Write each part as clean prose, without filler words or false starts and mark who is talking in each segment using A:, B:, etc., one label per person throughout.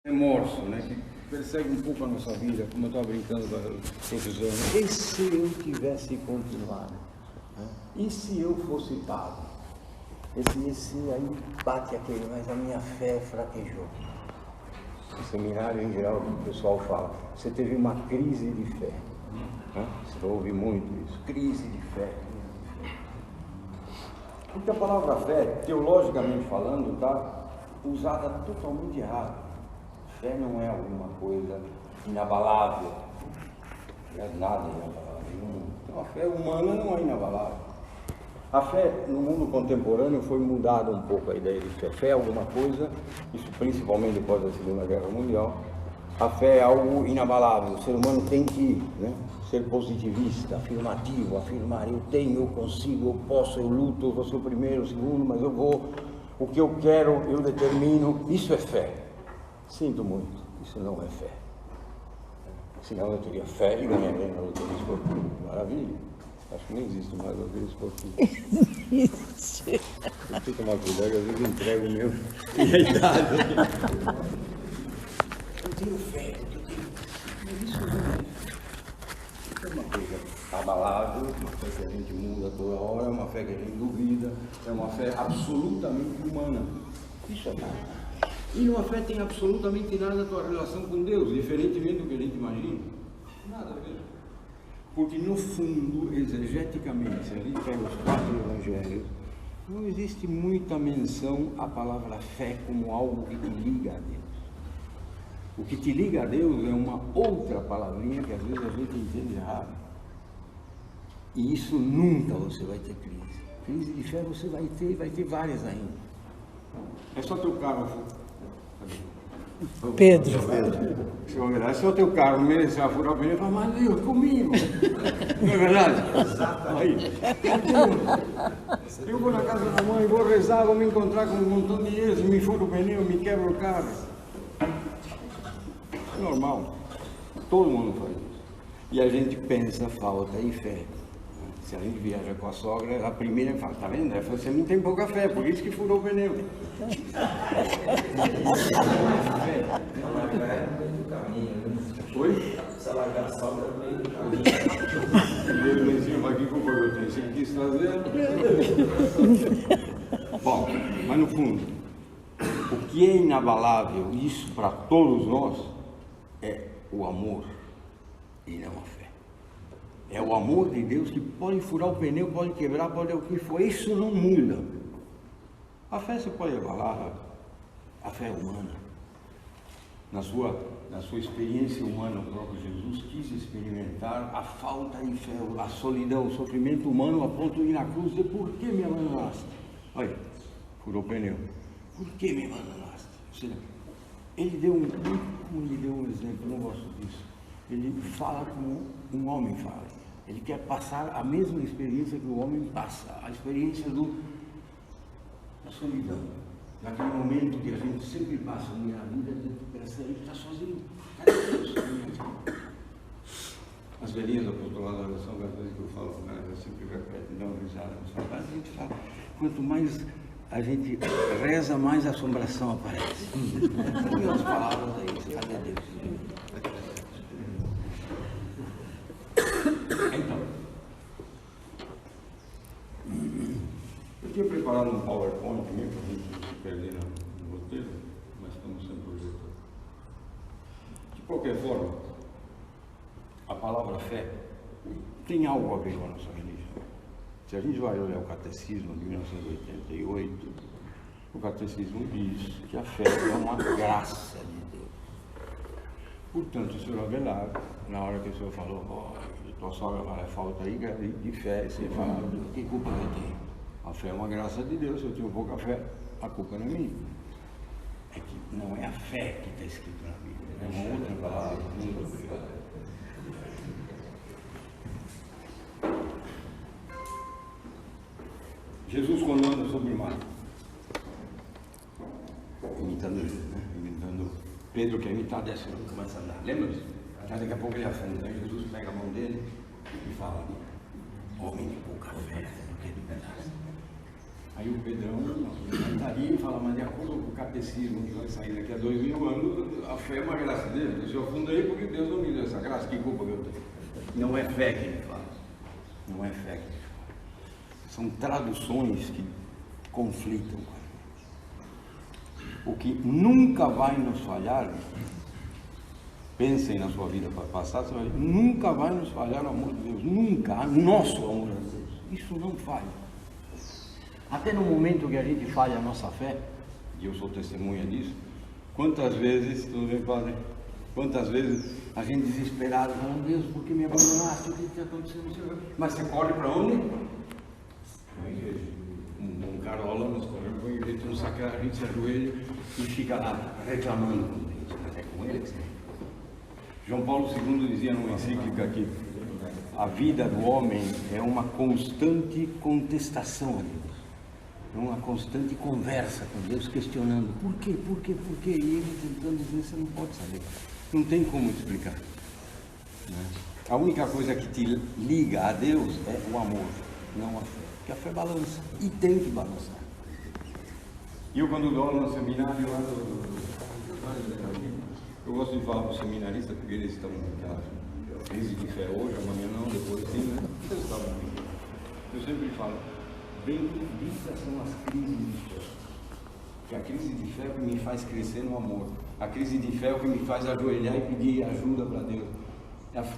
A: remorso, né, que persegue um pouco a nossa vida, como eu estava brincando com a professora. Né?
B: E se eu tivesse continuado? Né? E se eu fosse pago? Esse aí bate aquele, mas a minha fé fraquejou. No seminário, em geral, o pessoal fala, você teve uma crise de fé. Né? Você ouve muito isso, crise de fé.
A: Porque a palavra fé, teologicamente falando, está usada totalmente errado. Fé não é alguma coisa inabalável, não é nada inabalável. Então, a fé humana não é inabalável. A fé no mundo contemporâneo foi mudada um pouco a ideia de fé. Fé é alguma coisa, isso principalmente depois da Segunda Guerra Mundial, a fé é algo inabalável. O ser humano tem que ser positivista, afirmativo, afirmar eu tenho, eu consigo, eu posso, eu luto, eu vou ser o primeiro, o segundo, mas eu vou, o que eu quero, eu determino. Isso é fé. Sinto muito, isso não é fé. Senão eu teria fé e ganharia na loteria esportiva. Maravilha. Acho que não existe mais loteria esportiva. Eu tenho que tomar cuidado, às vezes eu entrego mesmo. E a idade. Eu tenho fé, eu tenho. Mas isso não é uma coisa abalável, uma fé que a gente muda toda hora, uma fé que a gente duvida, é uma fé absolutamente humana. Isso é nada. E numa fé tem absolutamente nada a tua relação com Deus, diferentemente do que a gente imagina. Nada a ver. Porque no fundo, exegeticamente, se a gente pega os 4 evangelhos, não existe muita menção à palavra fé como algo que te liga a Deus. O que te liga a Deus é uma outra palavrinha que às vezes a gente entende errado. E isso nunca você vai ter crise. Crise de fé você vai ter várias ainda. É só teu carro.
C: Pedro.
A: É só teu carro não merecer furar o pneu e falar, mas Deus, comigo. Não é verdade? Aí. Eu vou na casa da mãe, vou rezar, vou me encontrar com um montão de eles, me furo o pneu, me quebra o carro. É normal. Todo mundo faz isso. E a gente pensa, falta e fé. Se a gente viaja com a sogra, a primeira fala, tá vendo? Você não tem pouca fé, por isso que furou o pneu. Oi?
D: Se largar a sogra no meio do caminho.
A: Ele me ensina aqui com o eu você quis trazer. Bom, mas no fundo, o que é inabalável, isso para todos nós, é o amor e não a fé. É o amor de Deus que pode furar o pneu, pode quebrar, pode o que for. Isso não muda. A fé você pode abalar, a fé é humana. Na sua experiência humana, o próprio Jesus quis experimentar a falta de fé, a solidão, o sofrimento humano a ponto de ir na cruz e dizer, por que me abandonaste? Olha, furou o pneu. Por que me abandonaste? Ou seja, ele deu um exemplo, não gosto disso. Ele fala como um homem fala. Ele quer passar a mesma experiência que o homem passa, a experiência da solidão. Naquele momento que a gente sempre passa na vida, a gente pensa, a gente está sozinho. Cadê Deus? As velhinhas do apostolado da oração, às vezes que eu falo com elas, eu sempre repete, dá uma risada. A gente fala, quanto mais a gente reza, mais a assombração aparece. Cadê as palavras aí? Cadê Deus? Então, eu tinha preparado um PowerPoint também para a gente se perder no roteiro, mas estamos sem projetor. De qualquer forma, a palavra fé tem algo a ver com a nossa religião. Se a gente vai olhar o Catecismo de 1988, o Catecismo diz que a fé é uma graça de Deus. Portanto, o senhor Avelar, na hora que o senhor falou, tua sogra fala, falta aí de fé, você fala, que culpa eu tenho? A fé é uma graça de Deus, se eu tenho pouca fé, a culpa não é minha. É que não é a fé que está escrito na Bíblia, é uma outra palavra. Jesus, quando anda sobre o mar, imitando Pedro, que é imitar, desce, começa a andar. Lembra disso? Até daqui a pouco ele afunda. Aí Jesus pega a mão dele e fala, homem de pouca fé, por que duvidaste? Aí o Pedrão daí fala, mas de acordo com o catecismo que vai sair daqui a 2000 anos, a fé é uma graça dele. Eu só fundei porque Deus não me deu essa graça, que culpa que eu tenho? Não é fé que ele fala. Não é fé que ele fala. São traduções que conflitam. O que nunca vai nos falhar, pensem na sua vida passada, nunca vai nos falhar o amor de Deus. Nunca, nosso amor a Deus. Isso não falha. Até no momento que a gente falha a nossa fé, e eu sou testemunha disso, quantas vezes, tudo bem, padre? Quantas vezes a gente desesperado, falando, Deus, por que me abandonaste? O que está acontecendo? Mas você corre para onde? Na igreja. Um bom carola, nós corremos para a igreja, não saca, a gente se ajoelha e fica lá reclamando com Deus. Mas é com ele que você. João Paulo II dizia numa encíclica que a vida do homem é uma constante contestação a Deus. É uma constante conversa com Deus, questionando por quê, e ele tentando dizer, você não pode saber, não tem como explicar, né? A única coisa que te liga a Deus é o amor, não a fé, porque a fé balança, e tem que balançar. E eu quando dou aula no seminário lá eu gosto de falar para os seminaristas, porque eles estão naquela crise de fé hoje, amanhã não, depois sim, né? Eu sempre falo, benditas são as crises de fé. Que a crise de fé é o que me faz crescer no amor. A crise de fé é o que me faz ajoelhar e pedir ajuda para Deus.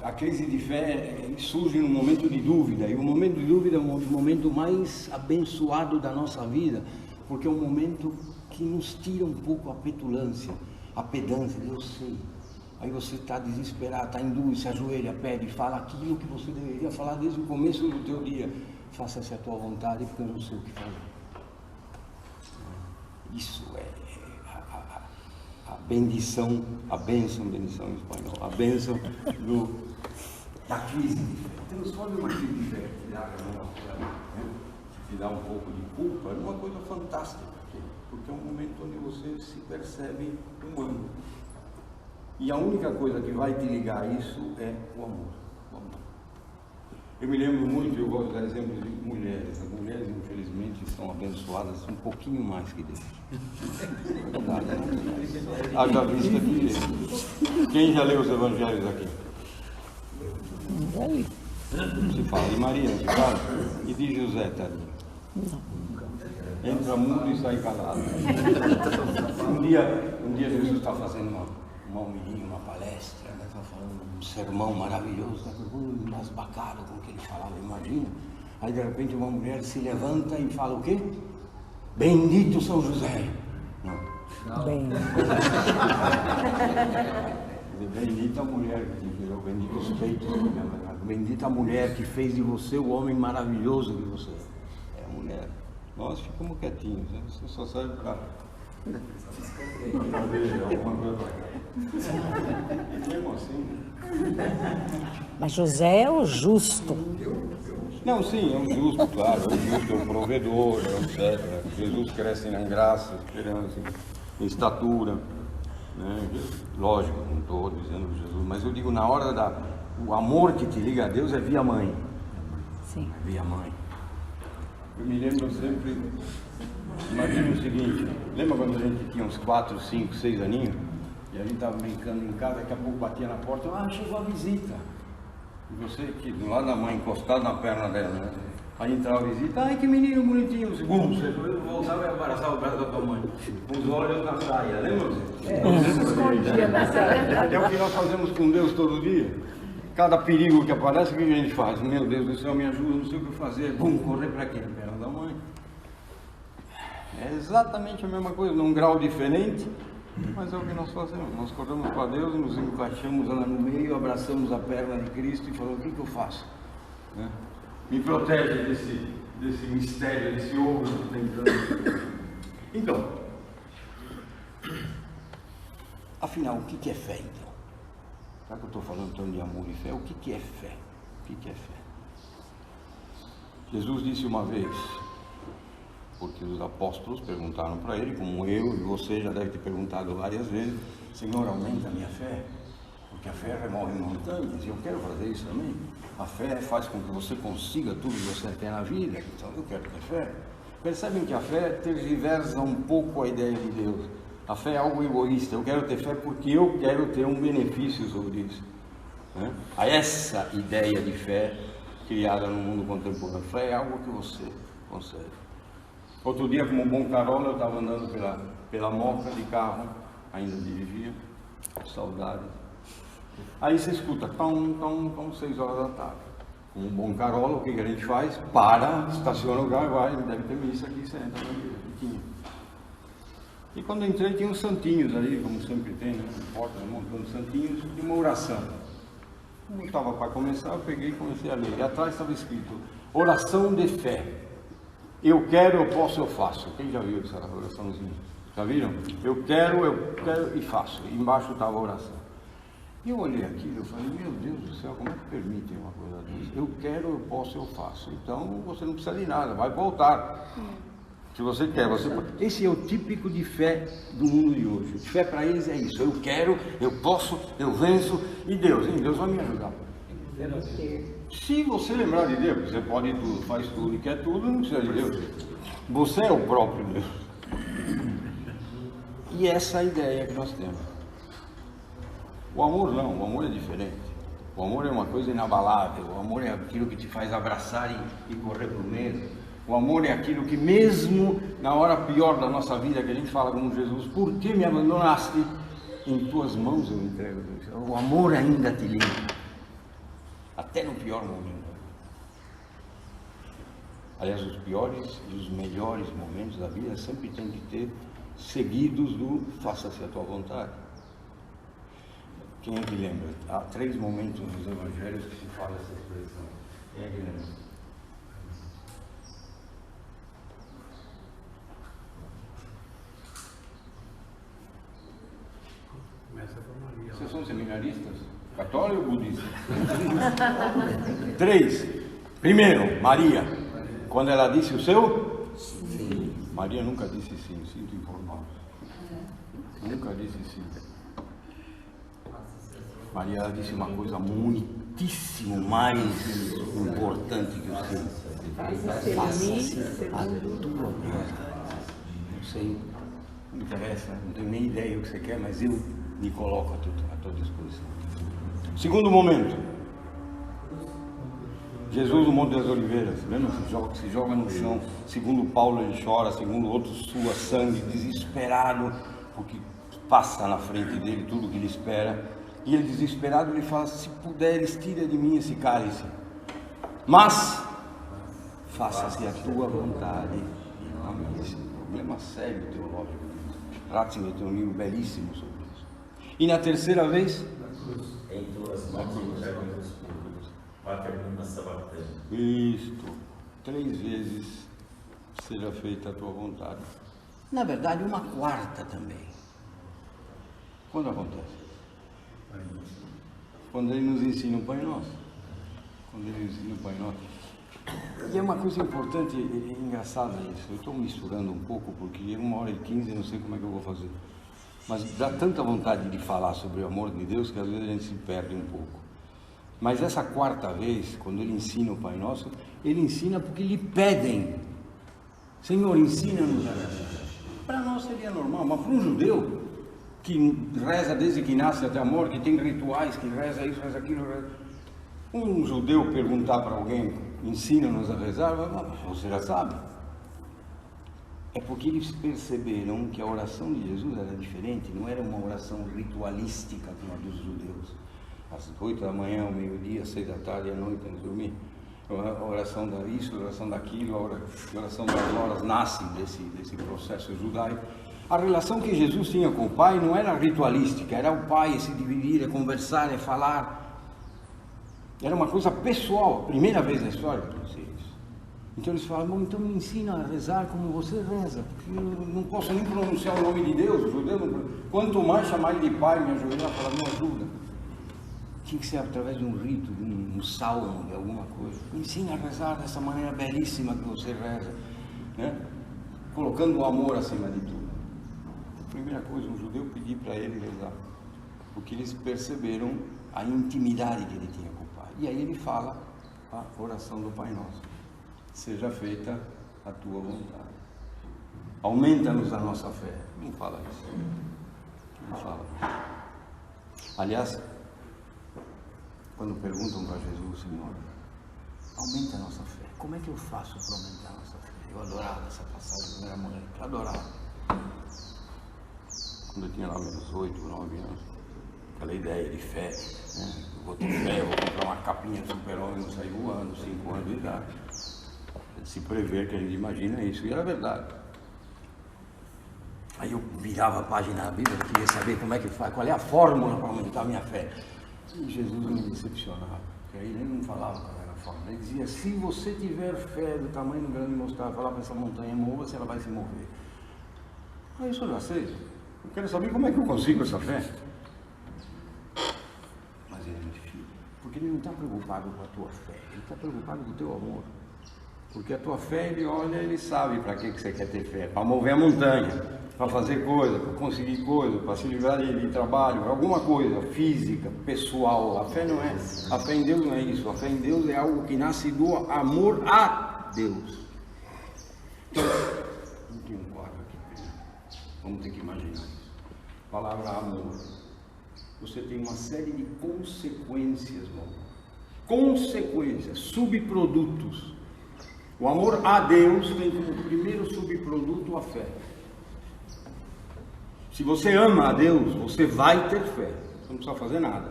A: A crise de fé surge no momento de dúvida. E o momento de dúvida é o momento mais abençoado da nossa vida. Porque é um momento que nos tira um pouco a petulância, a pedância. Eu sei. Aí você está desesperado, está em dúvida, se ajoelha, pede, fala aquilo que você deveria falar desde o começo do teu dia. Faça-se a tua vontade, porque eu não sei o que fazer. Isso é a bendição, a bênção em espanhol, a bênção da crise de fé. Transforme uma crise de fé que dá um pouco de culpa, é uma coisa fantástica, porque é um momento onde você se percebe humano. E a única coisa que vai te ligar a isso é o amor. Eu me lembro muito, eu gosto de dar exemplos de mulheres. As mulheres, infelizmente, são abençoadas um pouquinho mais que Deus. Haja vista que quem já leu os evangelhos aqui? Se fala de Maria, não se fala? E de José, tadinho. Entra mudo e sai calado. Um dia Jesus está fazendo uma homilia, uma palestra, né? Está falando um sermão maravilhoso, está embasbacado com o que ele falava, imagina. Aí de repente uma mulher se levanta e fala o quê? Bendito São José. Não. Bendita a mulher que te gerou, bendito os peitos, bendita a mulher que fez de você o homem maravilhoso que você é. É a mulher. Nós ficamos quietinhos, né? Você só serve para
C: Mas José é o justo.
A: Não, sim, é o justo, claro, é o justo, é o provedor, etc. Jesus cresce em graça, esperança, em estatura, né? Lógico, não estou dizendo Jesus, mas eu digo na hora o amor que te liga a Deus é via mãe.
C: Sim.
A: É via mãe. Eu me lembro sempre. Imagina o seguinte, lembra quando a gente tinha uns 4, 5, 6 aninhos? E a gente estava brincando em casa, daqui a pouco batia na porta, chegou a visita. E você aqui, do lado da mãe, encostado na perna dela, né? Aí entrava a visita, ai que menino bonitinho, você voltava e abraçava o braço da tua mãe, com os olhos na saia, lembra você?
C: Escondia na saia.
A: É o que nós fazemos com Deus todo dia. Cada perigo que aparece, o que a gente faz? Meu Deus do céu, me ajuda, não sei o que fazer. Bum, correr para quem? Perna da mãe. É exatamente a mesma coisa, num grau diferente, mas é o que nós fazemos. Nós corremos para Deus, nos encaixamos lá no meio, abraçamos a perna de Cristo e falamos, o que eu faço? Né? Me protege desse mistério, desse ouro que tem dentro. Então, afinal, o que é fé então? Já que eu estou falando então de amor e fé, o que é fé? O que é fé? Jesus disse uma vez, porque os apóstolos perguntaram para ele, como eu e você já deve ter perguntado várias vezes, Senhor, aumenta a minha fé, porque a fé remove montanhas, e eu quero fazer isso também. A fé faz com que você consiga tudo que você quer na vida, então eu quero ter fé. Percebem que a fé tergiversa um pouco a ideia de Deus. A fé é algo egoísta. Eu quero ter fé porque eu quero ter um benefício sobre isso. Né? A essa ideia de fé criada no mundo contemporâneo. A fé é algo que você consegue. Outro dia, como um bom carola, eu estava andando pela Moca de carro, ainda dirigia, saudade. Aí você escuta, 6 horas da tarde. Com um bom carola, o que a gente faz? Para, estaciona o carro, vai, deve ter missa aqui, você entra na igreja. E quando eu entrei, tinha uns santinhos ali, como sempre tem, né? Porta, um montão de santinhos, de uma oração. Quando eu estava para começar, eu peguei e comecei a ler. E atrás estava escrito, oração de fé. Eu quero, eu posso, eu faço. Quem já viu essa oraçãozinha? Já viram? Eu quero e faço. E embaixo estava a oração. E eu olhei aquilo e falei, meu Deus do céu, como é que permitem uma coisa dessa? Eu quero, eu posso, eu faço. Então você não precisa de nada, vai voltar. Se você quer, você pode. Esse é o típico de fé do mundo de hoje. Fé para eles é isso. Eu quero, eu posso, eu venço. E Deus, hein? Deus vai me ajudar. Se você lembrar de Deus, você pode tudo, faz tudo e quer tudo, não precisa de Deus. Você é o próprio Deus. E essa é a ideia que nós temos. O amor não, o amor é diferente. O amor é uma coisa inabalável. O amor é aquilo que te faz abraçar e correr para o meio. O amor é aquilo que mesmo na hora pior da nossa vida, que a gente fala como Jesus, por que me abandonaste? Em tuas mãos eu entrego. O amor ainda te limpa. Até no pior momento. Aliás, os piores e os melhores momentos da vida sempre tem que ter seguidos do faça-se a tua vontade. Quem é que lembra? Há 3 momentos nos evangelhos que se fala essa expressão. Quem é que lembra? Vocês são seminaristas? Católico ou budista? 3. Primeiro, Maria. Quando ela disse o seu? Sim. Maria nunca disse sim, sinto informar. Nunca disse sim. Maria ela disse uma coisa muitíssimo mais importante que o sim. Faça-se a tua vontade. Não sei, não interessa, não tenho nem ideia do que você quer, mas eu me coloco à tua disposição. Segundo momento, Jesus no Monte das Oliveiras, lembra? Se joga no chão, segundo Paulo ele chora, segundo outros sua sangue, desesperado, porque passa na frente dele tudo que ele espera, e ele desesperado ele fala, se puderes tira de mim esse cálice, mas faça-se a tua vontade. Esse é um problema sério teológico. Ratzinger tem um livro belíssimo sobre isso. E na terceira vez,
D: em tuas mãos
A: isto, 3 vezes seja feita a tua vontade. Na verdade, uma quarta também. Quando acontece? Quando ele nos ensina o Pai Nosso. Quando ele nos ensina o Pai Nosso. E é uma coisa importante, é engraçado isso. Eu estou misturando um pouco porque 1h15 não sei como é que eu vou fazer. Mas dá tanta vontade de falar sobre o amor de Deus que às vezes a gente se perde um pouco. Mas essa quarta vez, quando ele ensina o Pai Nosso, ele ensina porque lhe pedem. Senhor, ensina-nos a rezar. Para nós seria normal, mas para um judeu que reza desde que nasce até a morte, que tem rituais, que reza isso, reza aquilo, reza... Um judeu perguntar para alguém, ensina-nos a rezar, você já sabe. É porque eles perceberam que a oração de Jesus era diferente, não era uma oração ritualística como a dos judeus. Às 8 da manhã, ao meio-dia, 6 da tarde, à noite, antes de dormir. A oração disso, a oração daquilo, a oração das horas nasce desse processo judaico. A relação que Jesus tinha com o Pai não era ritualística, era o Pai se dividir, conversar, falar. Era uma coisa pessoal, primeira vez na história que eu sei isso. Então eles falam, bom, então me ensina a rezar como você reza, porque eu não posso nem pronunciar o nome de Deus, o judeu não... Quanto mais chamar de Pai, me ajoelhar, falar, me ajuda. Tinha que ser através de um rito, de um salmo, de alguma coisa. Me ensina a rezar dessa maneira belíssima que você reza, né? Colocando o amor acima de tudo. A primeira coisa, um judeu pedir para ele rezar, porque eles perceberam a intimidade que ele tinha com o Pai. E aí ele fala a oração do Pai Nosso. Seja feita a tua vontade. Aumenta-nos a nossa fé. Não fala isso. Não fala. Aliás, quando perguntam para Jesus, Senhor, aumenta a nossa fé. Como é que eu faço para aumentar a nossa fé? Eu adorava essa passagem quando era moleque. Eu adorava. Quando eu tinha lá meus 8, 9 anos. Aquela ideia de fé. Né? Eu vou ter fé, eu vou comprar uma capinha de super-homem, não sair voando, 5 anos de idade. Se prever que a gente imagina isso. E era verdade. Aí eu virava a página da Bíblia, eu queria saber como é que faz, qual é a fórmula para aumentar a minha fé. E Jesus me decepcionava, porque aí ele não falava qual era a fórmula. Ele dizia, se você tiver fé do tamanho do grão de mostarda, falar para essa montanha, mova-se, ela vai se mover. Aí isso eu já sei. Eu quero saber como é que eu consigo essa fé. Mas ele é muito difícil, porque ele não está preocupado com a tua fé, ele está preocupado com o teu amor. Porque a tua fé, ele olha, ele sabe para que você quer ter fé. Para mover a montanha, para fazer coisa, para conseguir coisa, para se livrar de trabalho, alguma coisa física, pessoal. A fé não é. A fé em Deus não é isso. A fé em Deus é algo que nasce do amor a Deus. Então, não tem um quadro aqui. Vamos ter que imaginar isso. A palavra amor. Você tem uma série de consequências, irmão. Consequências, subprodutos. O amor a Deus tem como primeiro subproduto a fé. Se você ama a Deus, você vai ter fé. Você não precisa fazer nada.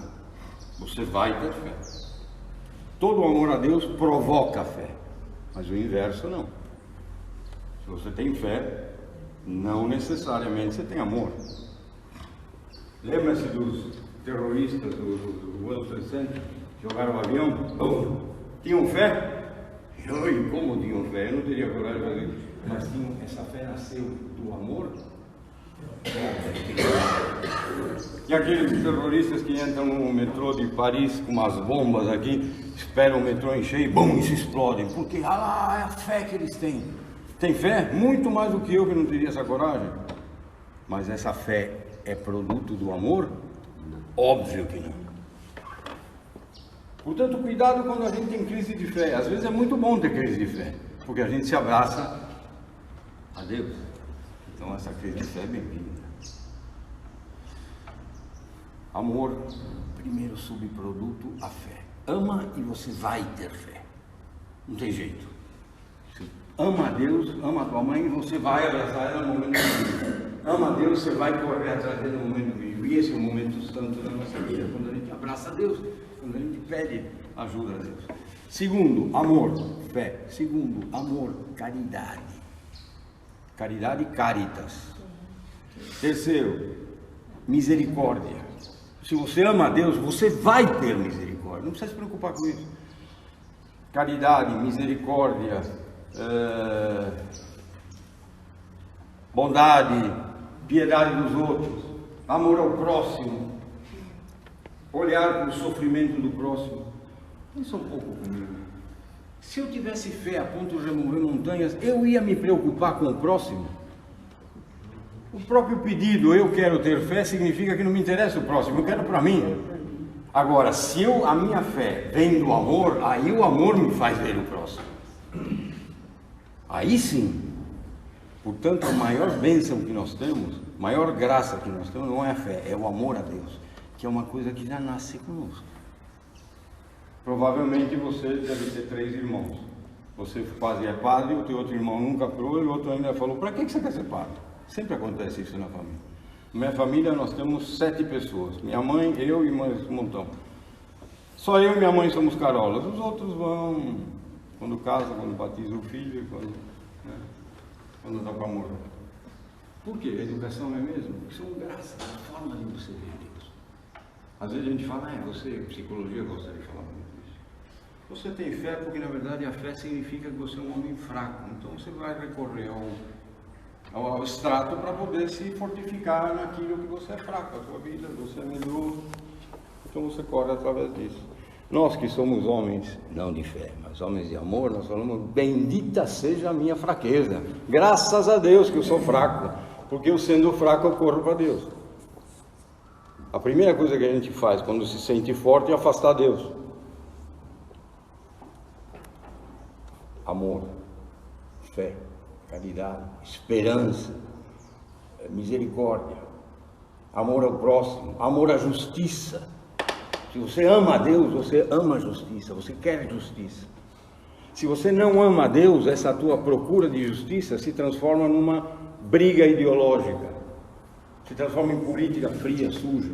A: Você vai ter fé. Todo amor a Deus provoca a fé. Mas o inverso não. Se você tem fé, não necessariamente você tem amor. Lembra-se dos terroristas do World Trade Center? Jogaram o avião? Tinham fé? Oi, como tinham fé? Eu não teria coragem de fazer isso. Mas tinham, essa fé nasceu do amor. E aqueles terroristas que entram no metrô de Paris com umas bombas aqui, esperam o metrô encher e bum, isso explodem. Porque lá é a fé que eles têm. Tem fé? Muito mais do que eu, que não teria essa coragem. Mas essa fé é produto do amor? Óbvio que não. Portanto, cuidado quando a gente tem crise de fé. Às vezes é muito bom ter crise de fé, porque a gente se abraça a Deus. Então essa crise de fé é bem-vinda. Amor, primeiro subproduto, a fé. Ama e você vai ter fé. Não tem jeito. Você ama a Deus, ama a tua mãe, você vai abraçar ela no momento do vídeo. Ama a Deus, você vai correr atrás dele no momento do vídeo. E esse é o momento santo da nossa vida, quando a gente abraça a Deus. Quando a gente pede ajuda a Deus. Segundo, amor, fé. Segundo, amor, caridade. Caridade, caritas. Terceiro, misericórdia. Se você ama a Deus, você vai ter misericórdia. Não precisa se preocupar com isso. Caridade, misericórdia, bondade, piedade dos outros, amor ao próximo. Olhar para o sofrimento do próximo. Pensa um pouco comigo. Se eu tivesse fé a ponto de remover montanhas, eu ia me preocupar com o próximo? O próprio pedido, eu quero ter fé, significa que não me interessa o próximo, eu quero para mim. Agora, se a minha fé vem do amor, aí o amor me faz ver o próximo. Aí sim. Portanto, a maior bênção que nós temos, a maior graça que nós temos, não é a fé, é o amor a Deus. Que é uma coisa que já nasce conosco. Provavelmente você deve ter 3 irmãos. Você quase é padre, o teu outro irmão nunca foi, e o outro ainda falou, para que você quer ser padre? Sempre acontece isso na família. Na minha família nós temos 7 pessoas. Minha mãe, eu e mais um montão. Só eu e minha mãe somos carolas. Os outros vão quando casa, quando batiza o filho, quando dá para morrer. Por quê? A educação não é mesmo? Isso é uma graça, é uma forma de você ver Deus. Às vezes a gente fala, você, psicologia, gostaria de falar muito isso. Você tem fé porque, na verdade, a fé significa que você é um homem fraco. Então você vai recorrer ao extrato para poder se fortificar naquilo que você é fraco, a tua vida, você é medroso. Então você corre através disso. Nós que somos homens, não de fé, mas homens de amor, nós falamos, bendita seja a minha fraqueza. Graças a Deus que eu sou fraco, porque eu sendo fraco eu corro para Deus. A primeira coisa que a gente faz quando se sente forte é afastar Deus. Amor, fé.
B: santidade, esperança, misericórdia, amor ao próximo, amor à justiça. Se você ama a Deus, você ama a justiça, você quer justiça. Se você não ama a Deus, essa tua procura de justiça se transforma numa briga ideológica, se transforma em política fria, suja.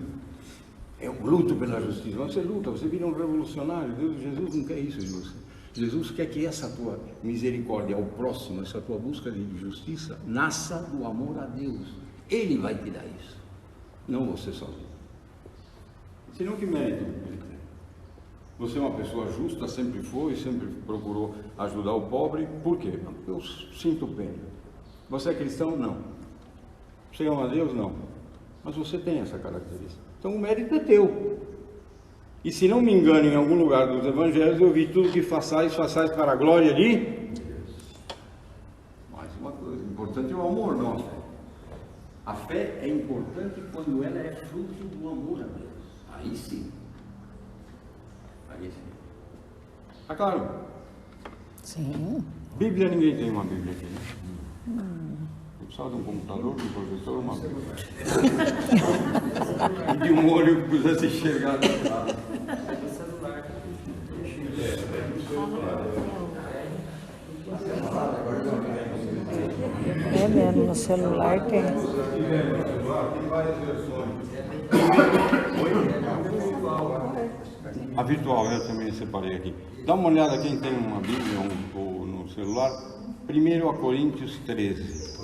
B: Eu luto pela justiça. Você luta, você vira um revolucionário. Jesus não quer isso de você. Jesus quer que essa tua misericórdia ao próximo, essa tua busca de justiça, nasça do amor a Deus. Ele vai te dar isso, não você sozinho. Senão que mérito ele tem? Você é uma pessoa justa, sempre foi, sempre procurou ajudar o pobre. Por quê? Porque eu sinto pena. Você é cristão? Não. Você ama a Deus? Não. Mas você tem essa característica. Então o mérito é teu. E se não me engano, em algum lugar dos evangelhos, eu vi tudo que façais para a glória de Deus. Mais uma coisa, importante é o amor, não a fé. A fé é importante quando ela é fruto do amor a Deus. Aí sim. Aí sim. Tá claro?
C: Sim.
B: Bíblia, ninguém tem uma Bíblia aqui, né? Eu precisava de um computador, de um projetor, uma Bíblia. E de um olho que pudesse enxergar do lado.
C: É mesmo, no celular tem.
B: Tem várias versões. A virtual eu também separei aqui. Dá uma olhada quem tem uma Bíblia ou no celular. 1 Coríntios 13.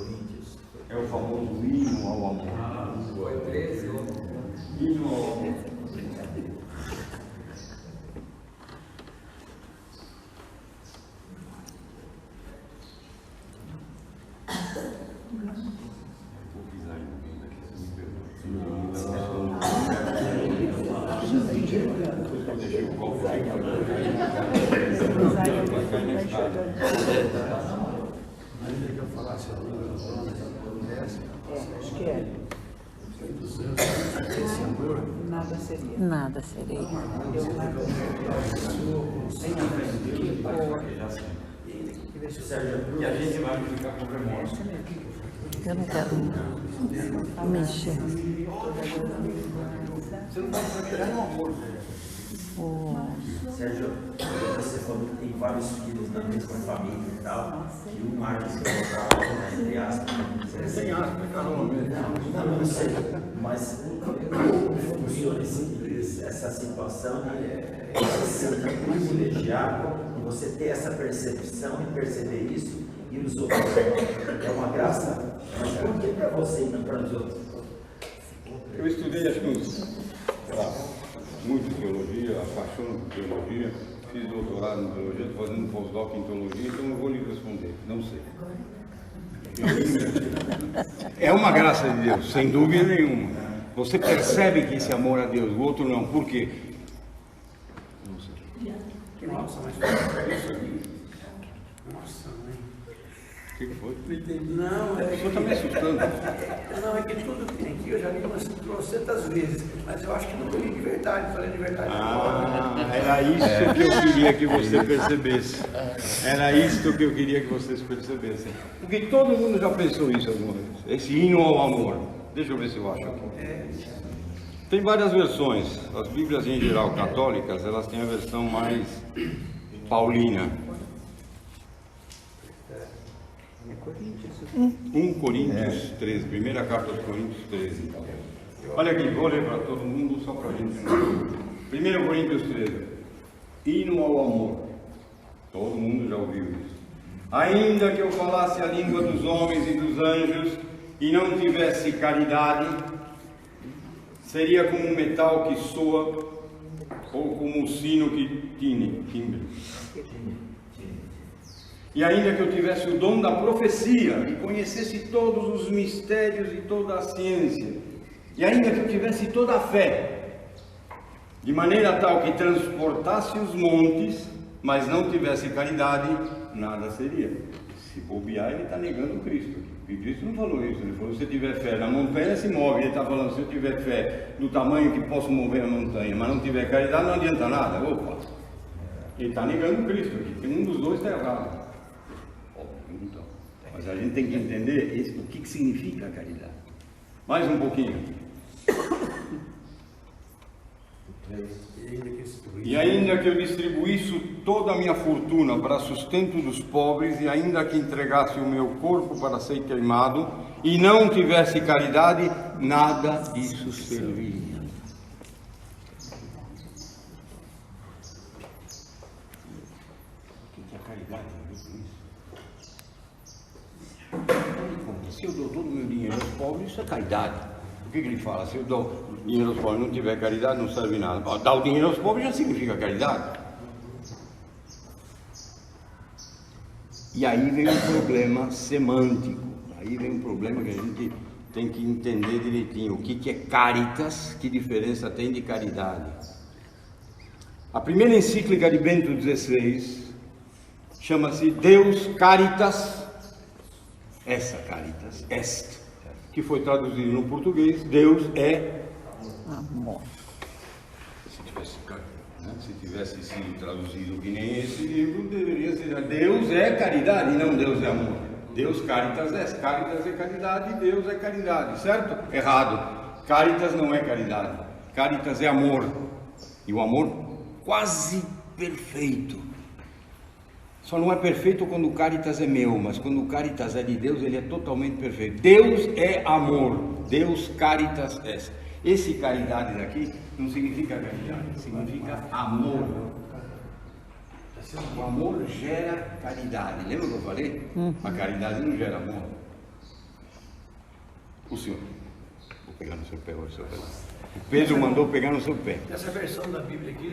B: É o famoso hino ao amor. Hino ao amor.
C: Acho que é. Nada seria. Nada seria.
D: E a gente vai ficar com remorso.
C: Eu não quero mexer.
D: Você não pode procurar no amor. Sérgio, você falou que tem vários filhos na mesma família e tal, e um acha que você botar, entre aspas,
B: Sem aspas, caramba mesmo.
D: não sei, mas como funciona essa situação de você ser privilegiado e você ter essa percepção e perceber isso e os outros? É uma graça, mas por que para você e não para os outros?
B: Eu estudei, acho que uns, sei lá, muito teologia, apaixono por teologia, fiz doutorado em teologia, estou fazendo pós-doc em teologia, então eu vou lhe responder, não sei. É uma graça de Deus, sem dúvida nenhuma. Você percebe que esse amor a Deus, o outro não, por quê? Não sei.
E: Nossa, mas foi isso aqui. Nossa, mãe.
B: O que foi?
E: Não entendi. Não, é
B: O senhor está me assustando.
E: Não, é que tudo que tem aqui eu já li umas 300 vezes, mas eu acho que não li de verdade, falei de verdade.
B: Era isso que eu queria que você percebesse. Era isso que eu queria que vocês percebessem. Porque todo mundo já pensou isso alguma vez. Esse hino ao amor. Deixa eu ver se eu acho aqui. Tem várias versões. As Bíblias em geral católicas, elas têm a versão mais paulina. 1 Coríntios 13, primeira carta aos Coríntios 13. Olha aqui, vou ler para todo mundo, só para a gente. 1 Coríntios 13. Hino ao amor. Todo mundo já ouviu isso. Ainda que eu falasse a língua dos homens e dos anjos e não tivesse caridade, seria como um metal que soa ou como um sino que timbre. E ainda que eu tivesse o dom da profecia e conhecesse todos os mistérios e toda a ciência, e ainda que eu tivesse toda a fé, de maneira tal que transportasse os montes, mas não tivesse caridade, nada seria. Se bobear, ele está negando Cristo. E Cristo não falou isso, ele falou: se eu tiver fé na montanha, se move. Ele está falando: se eu tiver fé do tamanho que posso mover a montanha, mas não tiver caridade, não adianta nada. Opa! Ele está negando Cristo aqui, porque um dos dois está errado. Então,
A: Mas a gente tem que entender o que significa a caridade. Mais um pouquinho. E ainda que eu distribuísse toda a minha fortuna para sustento dos pobres, e ainda que entregasse o meu corpo para ser queimado, e não tivesse caridade, nada disso serviria. O que é caridade? Se eu dou todo o meu dinheiro aos pobres, isso é caridade. O que ele fala? Se eu dou dinheiro aos pobres e não tiver caridade, não serve nada. Dar o dinheiro aos pobres já significa caridade. E aí vem um problema semântico. Aí vem um problema que a gente tem que entender direitinho. O que é caritas? Que diferença tem de caridade? A primeira encíclica de Bento XVI chama-se Deus Caritas, essa caritas, est, que foi traduzido no português, Deus é
C: Amor.
A: Se tivesse sido traduzido que nem esse livro, deveria ser Deus é caridade e não Deus é amor. Deus caritas est, caritas é caridade e Deus é caridade, certo? Errado. Caritas não é caridade, caritas é amor. E o amor quase perfeito. Só não é perfeito quando o caritas é meu, mas quando o caritas é de Deus, ele é totalmente perfeito. Deus é amor, Deus caritas est. Esse caridade daqui não significa caridade, significa amor. O amor gera caridade. Lembra que eu falei? A caridade não gera amor. O senhor, vou pegar no seu pé hoje, seu pé. O Pedro mandou pegar no seu pé.
E: Essa versão da Bíblia aqui,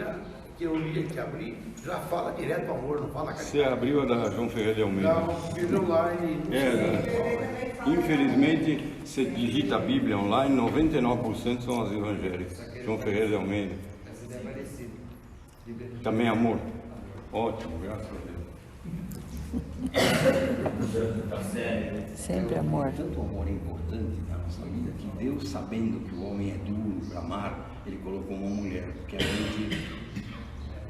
E: que eu li, que abri, já fala direto ao amor, não fala caridade.
A: Você abriu a da João Ferreira de Almeida.
E: Não, Bíblia online.
A: Infelizmente, você digita a Bíblia online, 99% são as evangélicas. João Ferreira de Almeida. Também amor. Ótimo, graças a Deus.
C: Sempre amor.
A: Tanto amor é importante na nossa vida que Deus, sabendo que o homem é duro para amar, ele colocou uma mulher, porque a gente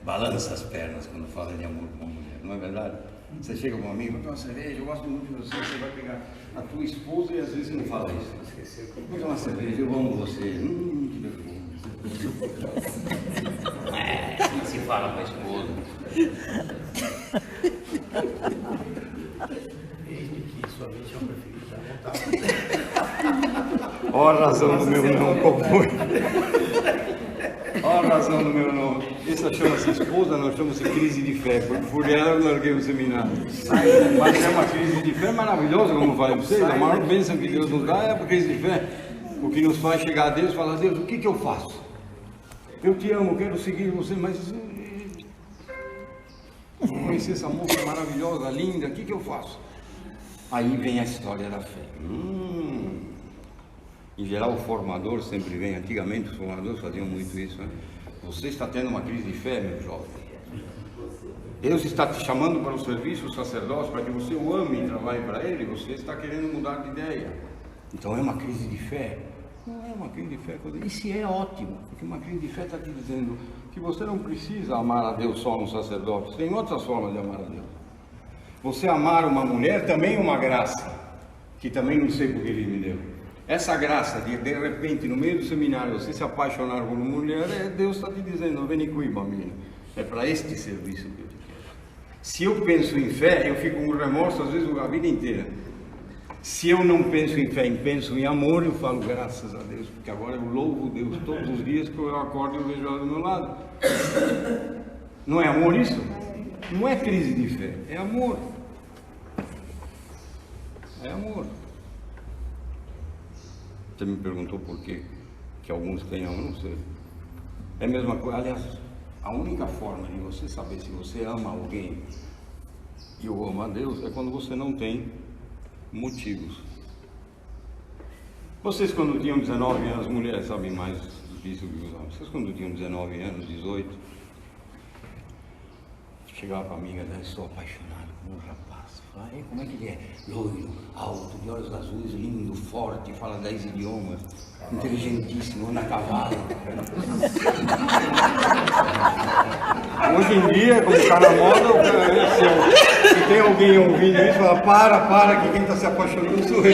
A: balança as pernas quando fala de amor com uma mulher, não é verdade? Você chega com um amigo, toma uma cerveja, eu gosto muito de você, você vai pegar a tua esposa e às vezes não fala isso. Vou tomar uma cerveja, eu amo você. Que vergonha. Assim se fala com a esposa.
E: Sua mente é uma preferida.
A: Olha a razão do meu não, qual foi? Olha a razão do meu não. Essa chama-se esposa, não chama-se crise de fé. Por ela eu larguei o seminário. Mas é uma crise de fé maravilhosa, como eu falei para vocês. A maior bênção que Deus nos dá é a crise de fé. O que nos faz chegar a Deus e falar: Deus, o que eu faço? Eu te amo, quero seguir você, mas conhecer essa moça maravilhosa, linda, o que eu faço? Aí vem a história da fé. Em geral, o formador sempre vem. Antigamente, os formadores faziam muito isso. Né? Você está tendo uma crise de fé, meu jovem. Deus está te chamando para o serviço, o sacerdócio, para que você o ame e trabalhe para Ele. Você está querendo mudar de ideia. Então é uma crise de fé. Não é uma crise de fé. Isso é ótimo, porque uma crise de fé está te dizendo que você não precisa amar a Deus só no sacerdócio. Tem outras formas de amar a Deus. Você amar uma mulher também é uma graça, que também não sei porque Ele me deu. Essa graça de repente, no meio do seminário, você se apaixonar por uma mulher, Deus está te dizendo: vem aqui, bambina. É para este serviço que eu te quero. Se eu penso em fé, eu fico com remorso, às vezes, a vida inteira. Se eu não penso em fé e penso em amor, eu falo graças a Deus, porque agora eu louvo Deus todos os dias que eu acordo e eu vejo ela do meu lado. Não é amor isso? Não é crise de fé, é amor. É amor. Você me perguntou por quê que alguns têm, eu não sei. É a mesma coisa. Aliás, a única forma de você saber se você ama alguém e ou ama a Deus é quando você não tem motivos. Vocês, quando tinham 19 anos, mulheres sabem mais disso que os homens. Vocês, quando tinham 19 anos, 18, chegava para a amiga dela: estou apaixonado por um rapaz. Fala: como é que ele é? Loiro, alto, de olhos azuis, lindo, forte, fala 10 idiomas, inteligentíssimo, anda a cavalo. Hoje em dia, como está na moda, Se tem alguém ouvindo isso, fala, para, que quem está se apaixonando sou eu.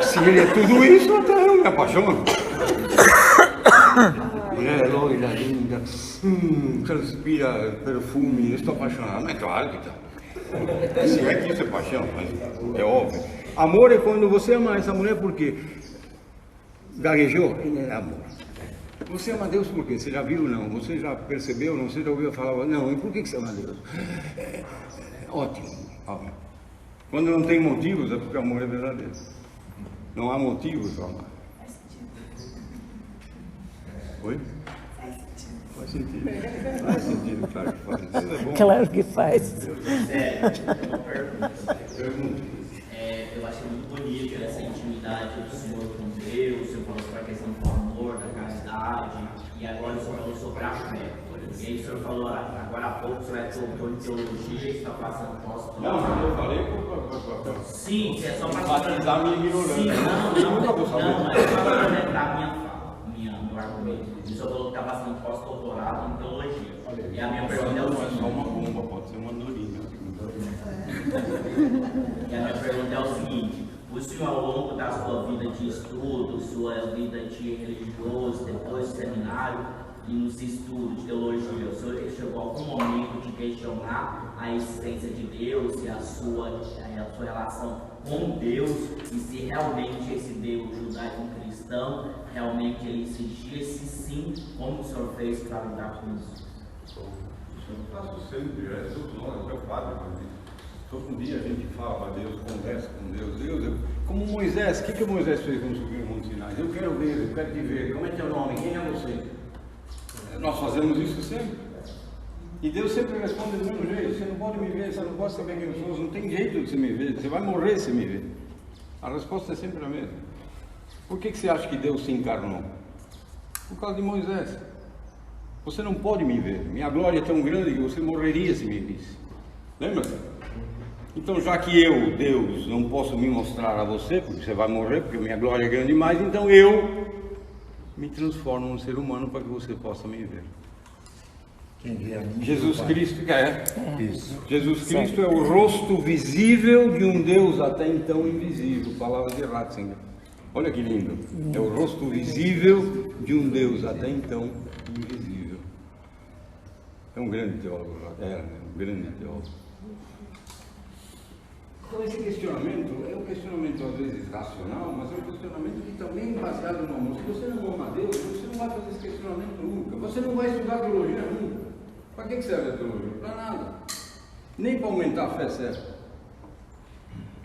A: Se ele é tudo isso, até eu me apaixono. Mulher loira, linda, transpira perfume, eu estou apaixonado. Mas claro que está. Assim é que isso é paixão, mas é óbvio. Amor é quando você ama essa mulher porque gaguejou, é amor. Você ama Deus por quê? Você já viu não? Você já percebeu não? Você já ouviu falar não? E por que você ama Deus? Ótimo. Quando não tem motivos é porque o amor é verdadeiro. Não há motivos para amar. Oi? Faz sentido. Faz sentido, claro que faz. Deus é bom.
C: Claro que faz.
D: Uma pergunta. Eu achei muito bonito essa intimidade do Senhor com Deus. O Senhor falou sobre a questão do amor, da caridade, e agora o Senhor falou sobre a fé. E aí o Senhor falou agora há pouco sobre a teologia, está passando pós.
A: Não, eu falei
D: sim, é só para
A: batizar minha ignorância.
D: Sim, não, é só para lembrar minha fala, meu argumento. O Senhor falou que está passando pós-doutorado em teologia. E a minha pergunta é o seguinte.
A: Não é só uma bomba, pode ser uma andorinha.
D: E a minha pergunta é o seguinte: o senhor, ao longo da sua vida de estudo, sua vida de religioso, depois do seminário e nos estudos de teologia, o senhor chegou a algum momento de questionar a existência de Deus e a sua relação com Deus, e se realmente esse Deus judaico-cristão realmente ele existia, se sim, como o senhor fez para lidar com isso?
A: Eu não faço sempre, todos nós, meu padre, todo dia a gente fala a Deus, conversa com Deus, como Moisés, o que Moisés fez quando subiu no Monte Sinai? Eu quero ver, eu quero te ver, como é teu nome, quem é você? Nós fazemos isso sempre. E Deus sempre responde do mesmo jeito, você não pode me ver, você não pode saber quem eu sou, não tem jeito de você me ver, você vai morrer se me ver. A resposta é sempre a mesma. Por que você acha que Deus se encarnou? Por causa de Moisés. Você não pode me ver, minha glória é tão grande que você morreria se me visse. Lembra-se? Então, já que eu, Deus, não posso me mostrar a você, porque você vai morrer, porque minha glória é grande demais, então eu me transformo num ser humano para que você possa me ver.
B: Quem vê a mim,
A: Jesus Cristo
B: Isso.
A: Jesus Cristo é o rosto visível de um Deus até então invisível. Palavra de Ratzinger. Olha que lindo. É o rosto visível de um Deus até então invisível. É um grande teólogo, um grande teólogo. Então esse questionamento é um questionamento às vezes racional, mas é um questionamento que também é baseado no amor. Se você não ama Deus, você não vai fazer esse questionamento nunca. Você não vai estudar teologia nunca. Para que serve a teologia? Para nada. Nem para aumentar a fé serve.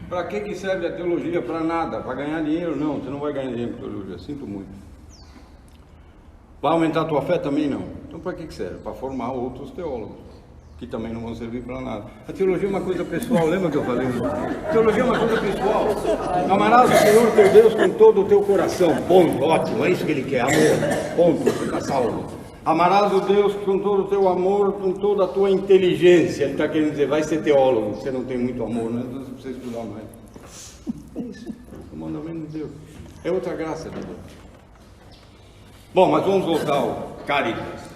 A: Para que serve a teologia? Para nada. Para ganhar dinheiro? Não. Você não vai ganhar dinheiro com teologia. Sinto muito. Para aumentar a tua fé? Também não. Então para que serve? Para formar outros teólogos, que também não vão servir para nada. A teologia é uma coisa pessoal, lembra que eu falei? A teologia é uma coisa pessoal. Amarás o Senhor teu Deus com todo o teu coração. Ponto, ótimo, é isso que ele quer, amor. Ponto, você está salvo. Amarás o Deus com todo o teu amor, com toda a tua inteligência. Ele está querendo dizer, vai ser teólogo, você não tem muito amor, né? Então você precisa estudar mais. É isso, é o mandamento de Deus. É outra graça de Deus. Bom, mas vamos voltar ao Caritas.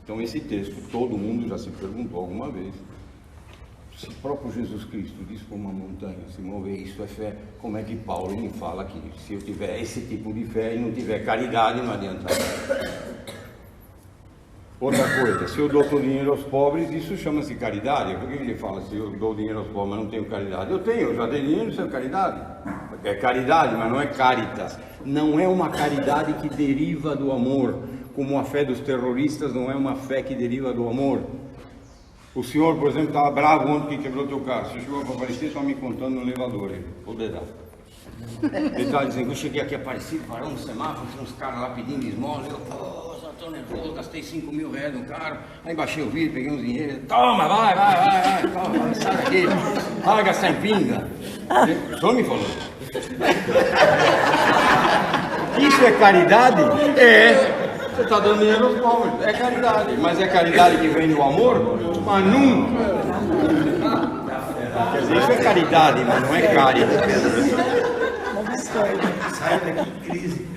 A: Então esse texto, todo mundo já se perguntou alguma vez, se o próprio Jesus Cristo disse para uma montanha se mover, isso é fé, como é que Paulo me fala que se eu tiver esse tipo de fé e não tiver caridade, não adianta nada. Outra coisa, se eu dou todo o dinheiro aos pobres, isso chama-se caridade. Por que ele fala se eu dou dinheiro aos pobres, mas não tenho caridade? Eu tenho, eu já dei dinheiro, isso é caridade. É caridade, mas não é caritas. Não é uma caridade que deriva do amor. Como a fé dos terroristas não é uma fé que deriva do amor. O senhor, por exemplo, estava bravo ontem que quebrou teu carro. Você chegou para Aparecida, estava me contando no elevador. O dedão. Ele estava dizendo, eu cheguei aqui a Aparecida, parou no semáforo, tinha uns caras lá pedindo esmola. Eu, pô, só estou nervoso, gastei 5 mil reais no carro. Aí baixei o vidro, peguei uns dinheiros. Toma, vai, toma, sai daqui. Vai gastar em pinga. O senhor me falou. Isso é caridade? É. Você está dando dinheiro aos pobres, é caridade, mas é caridade que vem do amor? Mas nunca. Quer dizer, isso é caridade, mas não é caridade.
E: Sai daqui, crise.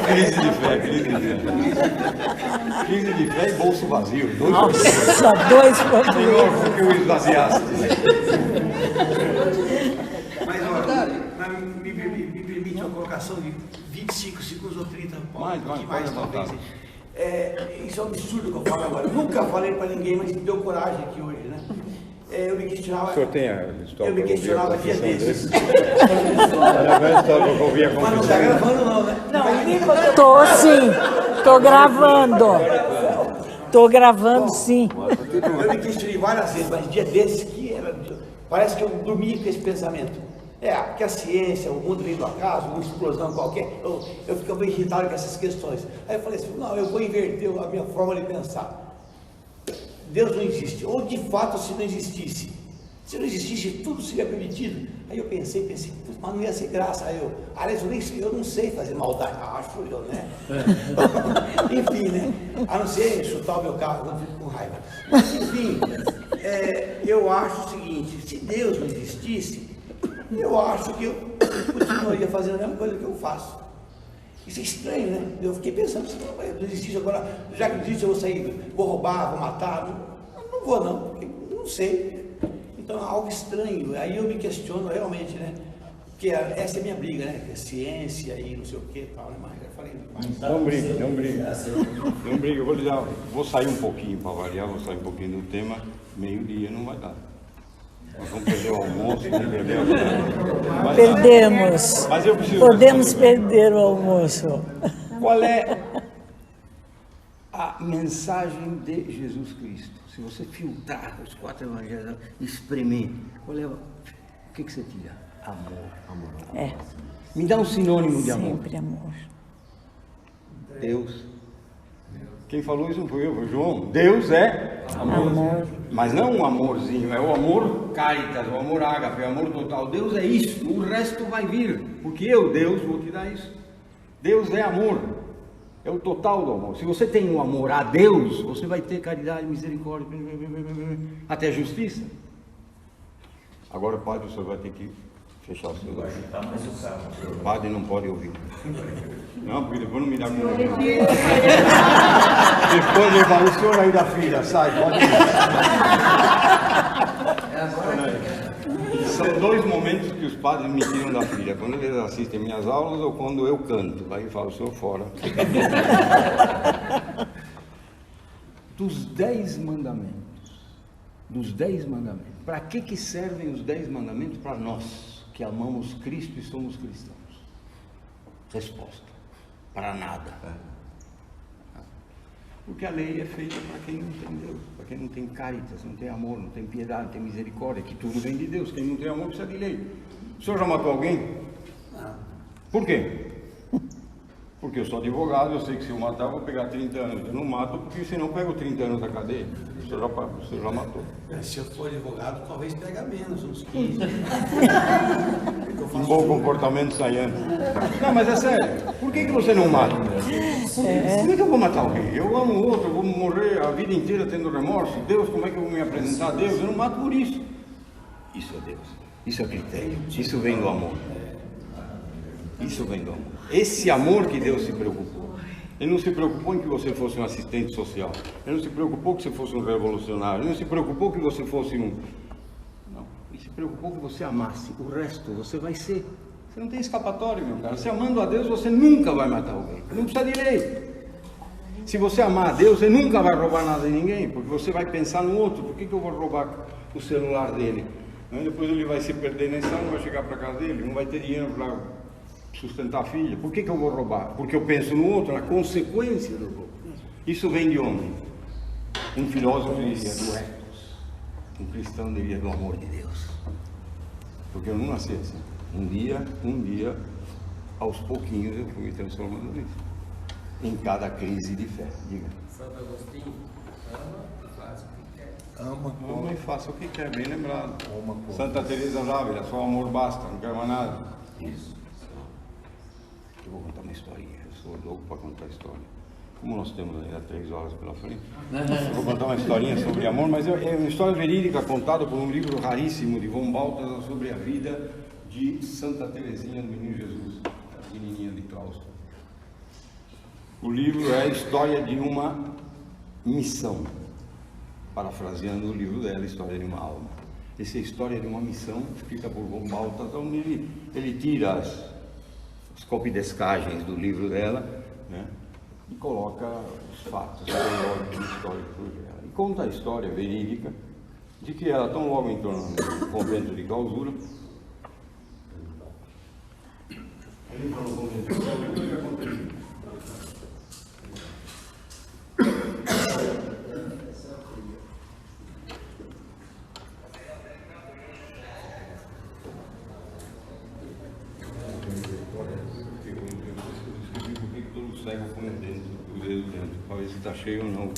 A: Crise de fé, crise de fé. Crise de fé e bolso vazio.
C: Nossa, dois
A: Senhor,
C: problemas.
A: porque eu esvaziaste.
E: Mas, olha, me permite uma colocação de 25 segundos ou 30,
A: Vai,
E: um pouquinho
A: pode
E: mais,
A: levantar.
E: talvez. Isso é um absurdo que eu falo agora. Eu nunca falei para ninguém, mas me deu coragem aqui hoje, né? Eu me questionava.
A: O senhor tem a história?
E: Eu me questionava dia desses.
A: Era a história que eu ouvi a
E: Mas não está
A: confissão.
E: gravando, não, né?
C: Tô sim, tô gravando. Tô gravando sim.
E: Eu me questionei várias vezes, mas dia desses que era. Parece que eu dormia com esse pensamento. Que a ciência, o mundo vem do acaso, uma explosão qualquer, eu ficava irritado com essas questões. Aí eu falei assim, não, eu vou inverter a minha forma de pensar. Deus não existe, ou de fato se não existisse, tudo seria permitido. Aí eu pensei, mas não ia ser graça. Aliás, eu não sei fazer maldade, acho eu, né? Enfim, né? A não ser chutar o meu carro, não fico com raiva. Mas, enfim, eu acho o seguinte, se Deus não existisse, eu acho que eu continuaria fazendo a mesma coisa que eu faço. Isso é estranho, né? Eu fiquei pensando, se não existe agora, já que não existe, eu vou sair, vou roubar, vou matar. Não vou não, porque não sei. Então é algo estranho. Aí eu me questiono realmente, né? Porque essa é a minha briga, né? Que é ciência e não sei o que e tal, né? Mas já falei demais.
A: Não briga, não briga. Não briga, eu vou sair um pouquinho para variar, vou sair um pouquinho do tema, meio-dia não vai dar. Nós vamos perder o almoço, vamos perder a vida.
C: Perdemos.
A: Mas eu preciso.
C: Podemos perder o almoço.
A: Qual é a mensagem de Jesus Cristo? Se você filtrar os 4 evangelhos, espremer, o que você tira? Amor.
C: É,
A: Me dá um sinônimo de amor.
C: sempre amor.
A: Deus. Quem falou isso não foi eu, foi o João. Deus é amor. Mas não um amorzinho, é o amor caritas, o amor ágape, o amor total. Deus é isso, o resto vai vir. Porque eu, Deus, vou te dar isso. Deus é amor. É o total do amor. Se você tem o amor a Deus, você vai ter caridade, misericórdia, até justiça. Agora, padre, o senhor vai ter que fechar o seu olhos. O padre não pode ouvir. Não, porque depois não me dá conta. Depois ele fala, o senhor aí da filha, sai, pode ir. São 2 momentos que os padres me tiram da filha. Quando eles assistem minhas aulas ou quando eu canto. Aí fala, o senhor fora. Dos 10 mandamentos. Para que servem os 10 mandamentos para nós, que amamos Cristo e somos cristãos? Resposta. Para nada. Porque a lei é feita para quem não tem Deus, para quem não tem caritas, não tem amor, não tem piedade, não tem misericórdia, que tudo vem de Deus. Quem não tem amor precisa de lei. O senhor já matou alguém?
E: Não.
A: Por quê? Porque eu sou advogado, eu sei que se eu matar eu vou pegar 30 anos. Eu não mato porque senão eu pego 30 anos da cadeia. O senhor já matou.
E: Se eu for advogado, talvez pega menos, uns 15.
A: Um bom comportamento sai antes. Não, mas é sério. Por que você não mata? Como é que eu vou matar alguém? Eu amo o outro, eu vou morrer a vida inteira tendo remorso. Deus, como é que eu vou me apresentar a Deus? Eu não mato por isso. Isso é Deus. Isso é critério. Isso vem do amor. Isso vem do amor. Esse amor que Deus se preocupou. Ele não se preocupou em que você fosse um assistente social. Ele não se preocupou que você fosse um revolucionário. Ele não se preocupou que você fosse um... Não. Ele se preocupou que você amasse. O resto você vai ser. Você não tem escapatória, meu cara. Se amando a Deus, você nunca vai matar alguém. Não precisa de lei. Se você amar a Deus, você nunca vai roubar nada de ninguém. Porque você vai pensar no outro. Por que eu vou roubar o celular dele? Depois ele vai se perder na estrada, não vai chegar para casa dele. Não vai ter dinheiro para sustentar a filha. Por que eu vou roubar? Porque eu penso no outro, na consequência do roubo. Isso vem de onde? Um filósofo diria do ethos. Um cristão diria do amor de Deus. Porque eu não nasci assim. Um dia, aos pouquinhos eu fui me transformando nisso. Em cada crise de fé. Diga.
F: Santo Agostinho, ama e faz o que quer.
A: Ama e faça o que quer, bem lembrado. Santa Teresa d'Ávila, só amor basta, não quero mais nada. Isso. Eu vou contar uma historinha, eu sou louco para contar história. Como nós temos ainda 3 horas pela frente, eu vou contar uma historinha sobre amor, mas é uma história verídica contada por um livro raríssimo de Von Balthasar sobre a vida de Santa Teresinha do Menino Jesus, a menininha de claustro. O livro é a história de uma missão. Parafraseando o livro dela, História de uma Alma. Essa é a história de uma missão escrita por von Balthasar. Ele tira as copidescagens do livro dela, né, e coloca os fatos teóricos e históricos dela. E conta a história verídica de que ela, tão logo entrou no convento de clausura, ele entrou no convento de clausura, o que aconteceu? Cego põe o dedo dentro, para ver se está cheio ou não.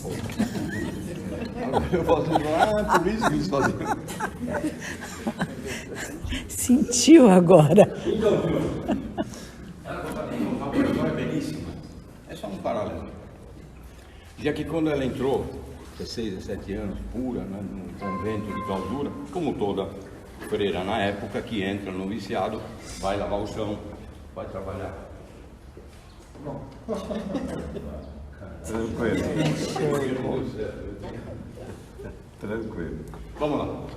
A: Agora eu posso falar, por isso que eles faziam.
C: Sentiu agora.
A: Então, ela conta uma história belíssima. É só um paralelo. Já que quando ela entrou, 16, 17 anos, pura, né, no convento de clausura, como toda freira na época que entra no noviciado, vai lavar o chão, vai trabalhar. Tranquilo. Tranquilo. Vamos lá.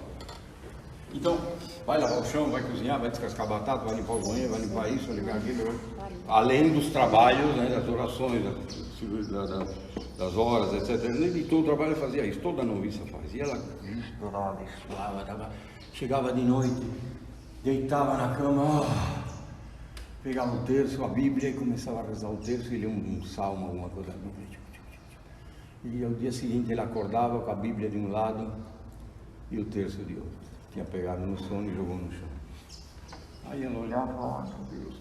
A: Então, vai lavar o chão, vai cozinhar, vai descascar batata, vai limpar o banheiro, vai limpar isso, vai limpar aquilo. Além dos trabalhos, né, das orações, das horas, etc. E todo o trabalho fazia isso, toda a noviça fazia. Ela explorava, explorava, chegava de noite, deitava na cama, pegava o terço, a Bíblia, e começava a rezar o terço, e lia um salmo, alguma coisa da Bíblia. E ao dia seguinte ele acordava com a Bíblia de um lado e o terço de outro. Tinha pegado no sono e jogou no chão. Aí ela olhava, meu Deus,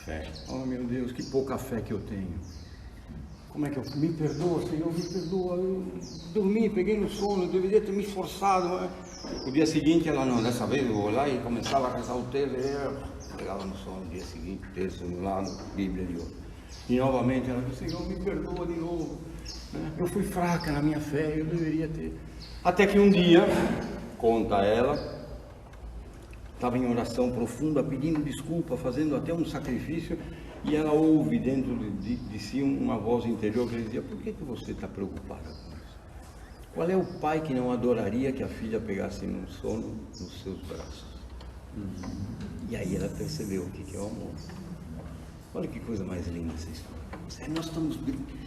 A: fé. Oh meu Deus, que pouca fé que eu tenho. Como é que eu... Me perdoa, Senhor, me perdoa. Eu dormi, peguei no sono, eu deveria ter me esforçado. Né? O dia seguinte ela, não, dessa vez eu vou lá, e começava a rezar o terço, e eu pegava no sono. No dia seguinte, terço de um lado, Bíblia de outro. E novamente ela disse, Senhor, me perdoa de novo. Eu fui fraca na minha fé, eu deveria ter. Até que um dia, conta ela, estava em oração profunda, pedindo desculpa, fazendo até um sacrifício, e ela ouve dentro de si uma voz interior que dizia, por que você está preocupada com isso? Qual é o pai que não adoraria que a filha pegasse no sono nos seus braços? E aí ela percebeu o que é o amor. Olha que coisa mais linda essa história. Nós estamos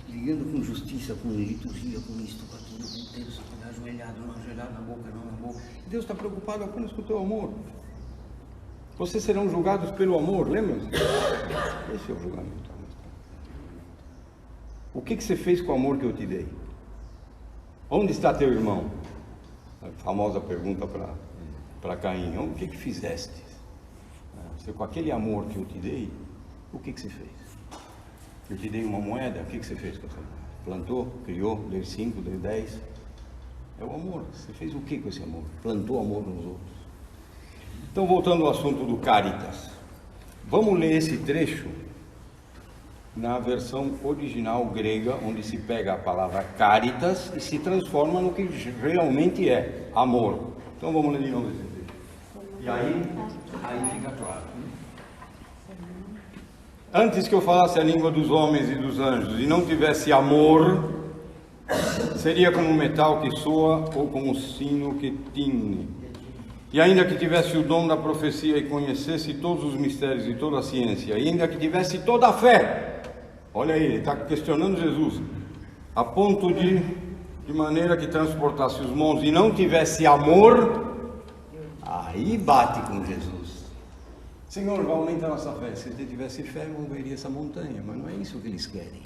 A: ligando com justiça, com liturgia, com isto, com aquilo, com o terço, com ajoelhado, não ajoelhado, na boca, não na boca. Deus está preocupado apenas com o teu amor. Vocês serão julgados pelo amor, lembra? Esse é o julgamento. O que você fez com o amor que eu te dei? Onde está teu irmão? A famosa pergunta para Caim. O que fizeste? Com aquele amor que eu te dei, o que você fez? Eu te dei uma moeda, o que você fez com essa moeda? Plantou, criou, deu 5, deu 10. É o amor. Você fez o que com esse amor? Plantou amor nos outros. Então, voltando ao assunto do Caritas. Vamos ler esse trecho na versão original grega, onde se pega a palavra Caritas e se transforma no que realmente é amor. Então, vamos ler de novo esse trecho. E aí fica claro. Antes que eu falasse a língua dos homens e dos anjos e não tivesse amor, seria como um metal que soa ou como um sino que tine. E ainda que tivesse o dom da profecia e conhecesse todos os mistérios e toda a ciência, e ainda que tivesse toda a fé, olha aí, ele está questionando Jesus, a ponto de maneira que transportasse os montes e não tivesse amor, aí bate com Jesus. Senhor, vai aumentar a nossa fé. Se ele tivesse fé, moveria essa montanha. Mas não é isso que eles querem.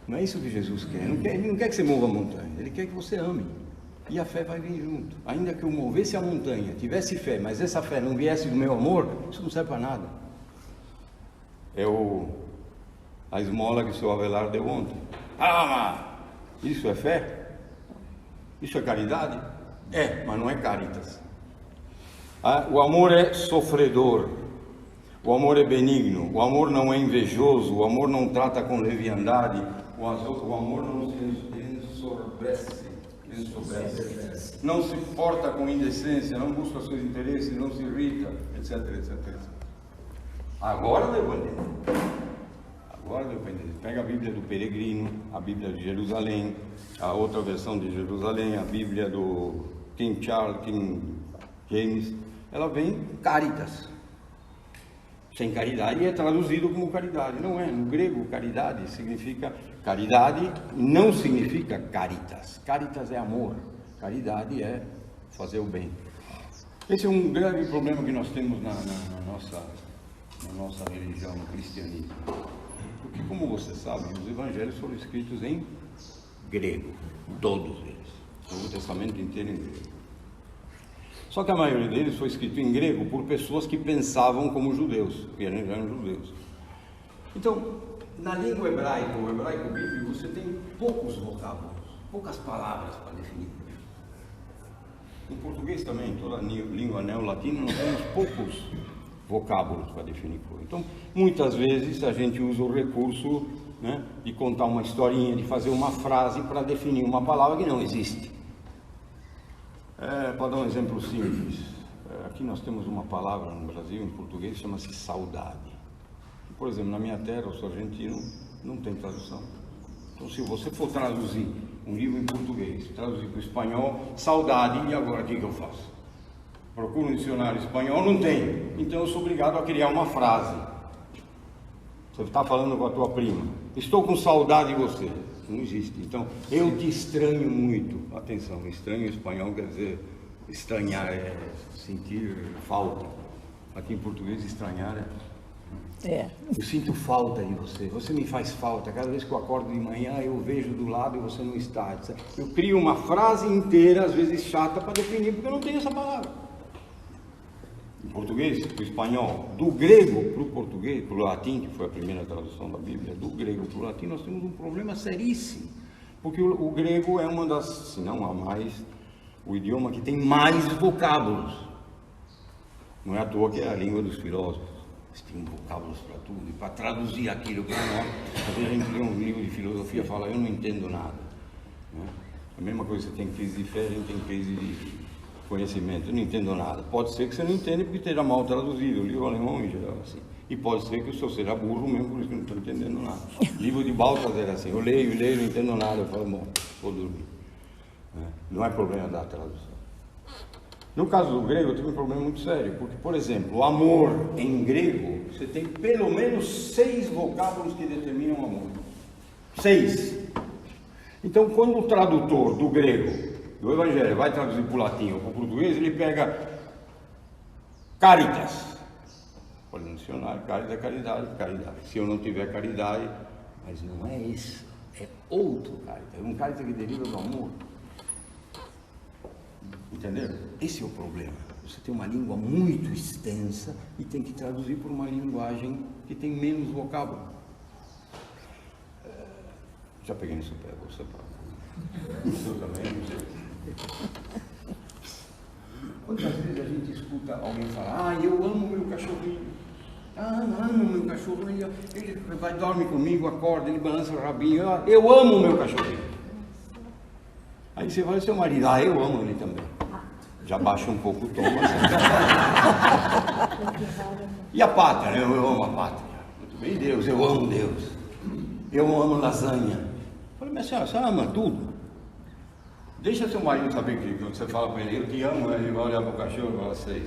A: Não é isso que Jesus quer. Ele não quer que você mova a montanha. Ele quer que você ame. E a fé vai vir junto. Ainda que eu movesse a montanha, tivesse fé, mas essa fé não viesse do meu amor, isso não serve para nada. É a esmola que o seu Avelar deu ontem. Ah, mas isso é fé? Isso é caridade? É, mas não é caritas. O amor é sofredor. O amor é benigno, o amor não é invejoso, o amor não trata com leviandade, o amor não se ensoberbece, não se porta com indecência, não busca seus interesses, não se irrita, etc, etc, etc. Agora deu a entender. Agora deu para entender. Pega a Bíblia do Peregrino, a Bíblia de Jerusalém, a outra versão de Jerusalém, a Bíblia do King James, ela vem caritas. Sem caridade é traduzido como caridade. Não é. No grego, caridade significa... Caridade não significa caritas. Caritas é amor. Caridade é fazer o bem. Esse é um grave problema que nós temos na nossa religião, no cristianismo. Porque, como você sabe, os evangelhos foram escritos em grego. Todos eles. O Novo Testamento inteiro em grego. Só que a maioria deles foi escrito em grego por pessoas que pensavam como judeus, que eram judeus. Então, na língua hebraica, o hebraico bíblico, você tem poucos vocábulos, poucas palavras para definir coisa. Em português também, toda a língua neolatina, nós temos poucos vocábulos para definir coisa. Então, muitas vezes a gente usa o recurso, né, de contar uma historinha, de fazer uma frase para definir uma palavra que não existe. Para dar um exemplo simples, aqui nós temos uma palavra no Brasil, em português, chama-se saudade. Por exemplo, na minha terra, eu sou argentino, não tem tradução. Então, se você for traduzir um livro em português, traduzir para o espanhol, saudade, e agora o que eu faço? Procuro um dicionário espanhol, não tem. Então eu sou obrigado a criar uma frase. Você está falando com a tua prima, estou com saudade de você. Não existe. Então, eu te estranho muito. Atenção, estranho em espanhol quer dizer estranhar, é sentir falta. Aqui em português, estranhar é... Eu sinto falta de você, você me faz falta. Cada vez que eu acordo de manhã, eu vejo do lado e você não está. Eu crio uma frase inteira, às vezes chata, para definir, porque eu não tenho essa palavra. Em português, para o espanhol, do grego para o português, para o latim, que foi a primeira tradução da Bíblia, do grego para o latim, nós temos um problema seríssimo. Porque o grego é uma das, se não a mais, o idioma que tem mais vocábulos. Não é à toa que é a língua dos filósofos. Eles têm vocábulos para tudo, e para traduzir aquilo que nós, às vezes a gente lê um livro de filosofia e fala, eu não entendo nada. Né? A mesma coisa, você tem crise de fé, a gente tem crise de conhecimento, eu não entendo nada. Pode ser que você não entenda porque esteja mal traduzido, o livro alemão em geral assim. E pode ser que o seu seja burro mesmo, por isso que eu não estou entendendo nada. Livro de Balthasar era assim, eu leio, não entendo nada, eu falo, bom, vou dormir. Não é problema da tradução. No caso do grego, eu tive um problema muito sério, porque, por exemplo, o amor em grego, você tem pelo menos 6 vocábulos que determinam o amor. 6. Então, quando o tradutor do grego, do Evangelho, vai traduzir para o latim ou para o português, ele pega caritas. Olha no dicionário, caritas é caridade, caridade. Se eu não tiver caridade, mas não é isso, é outro caritas, é um caritas que deriva do amor. Entenderam? Esse é o problema. Você tem uma língua muito extensa e tem que traduzir por uma linguagem que tem menos vocábulo. Já peguei no seu pé, vou separar. Você também, não sei. Quantas vezes a gente escuta alguém falar, eu amo meu cachorrinho. Amo meu cachorro, ele vai dorme comigo, acorda, ele balança o rabinho, eu amo meu cachorrinho. Aí você vai ao seu marido, eu amo ele também. Já baixa um pouco o tom. E a pátria, né? Eu amo a pátria. Muito bem, Deus, eu amo Deus. Eu amo lasanha. Falei, mas senhora, você ama tudo? Deixa seu marido saber que quando você fala para ele, eu te amo, ele vai olhar para o cachorro e fala, sei.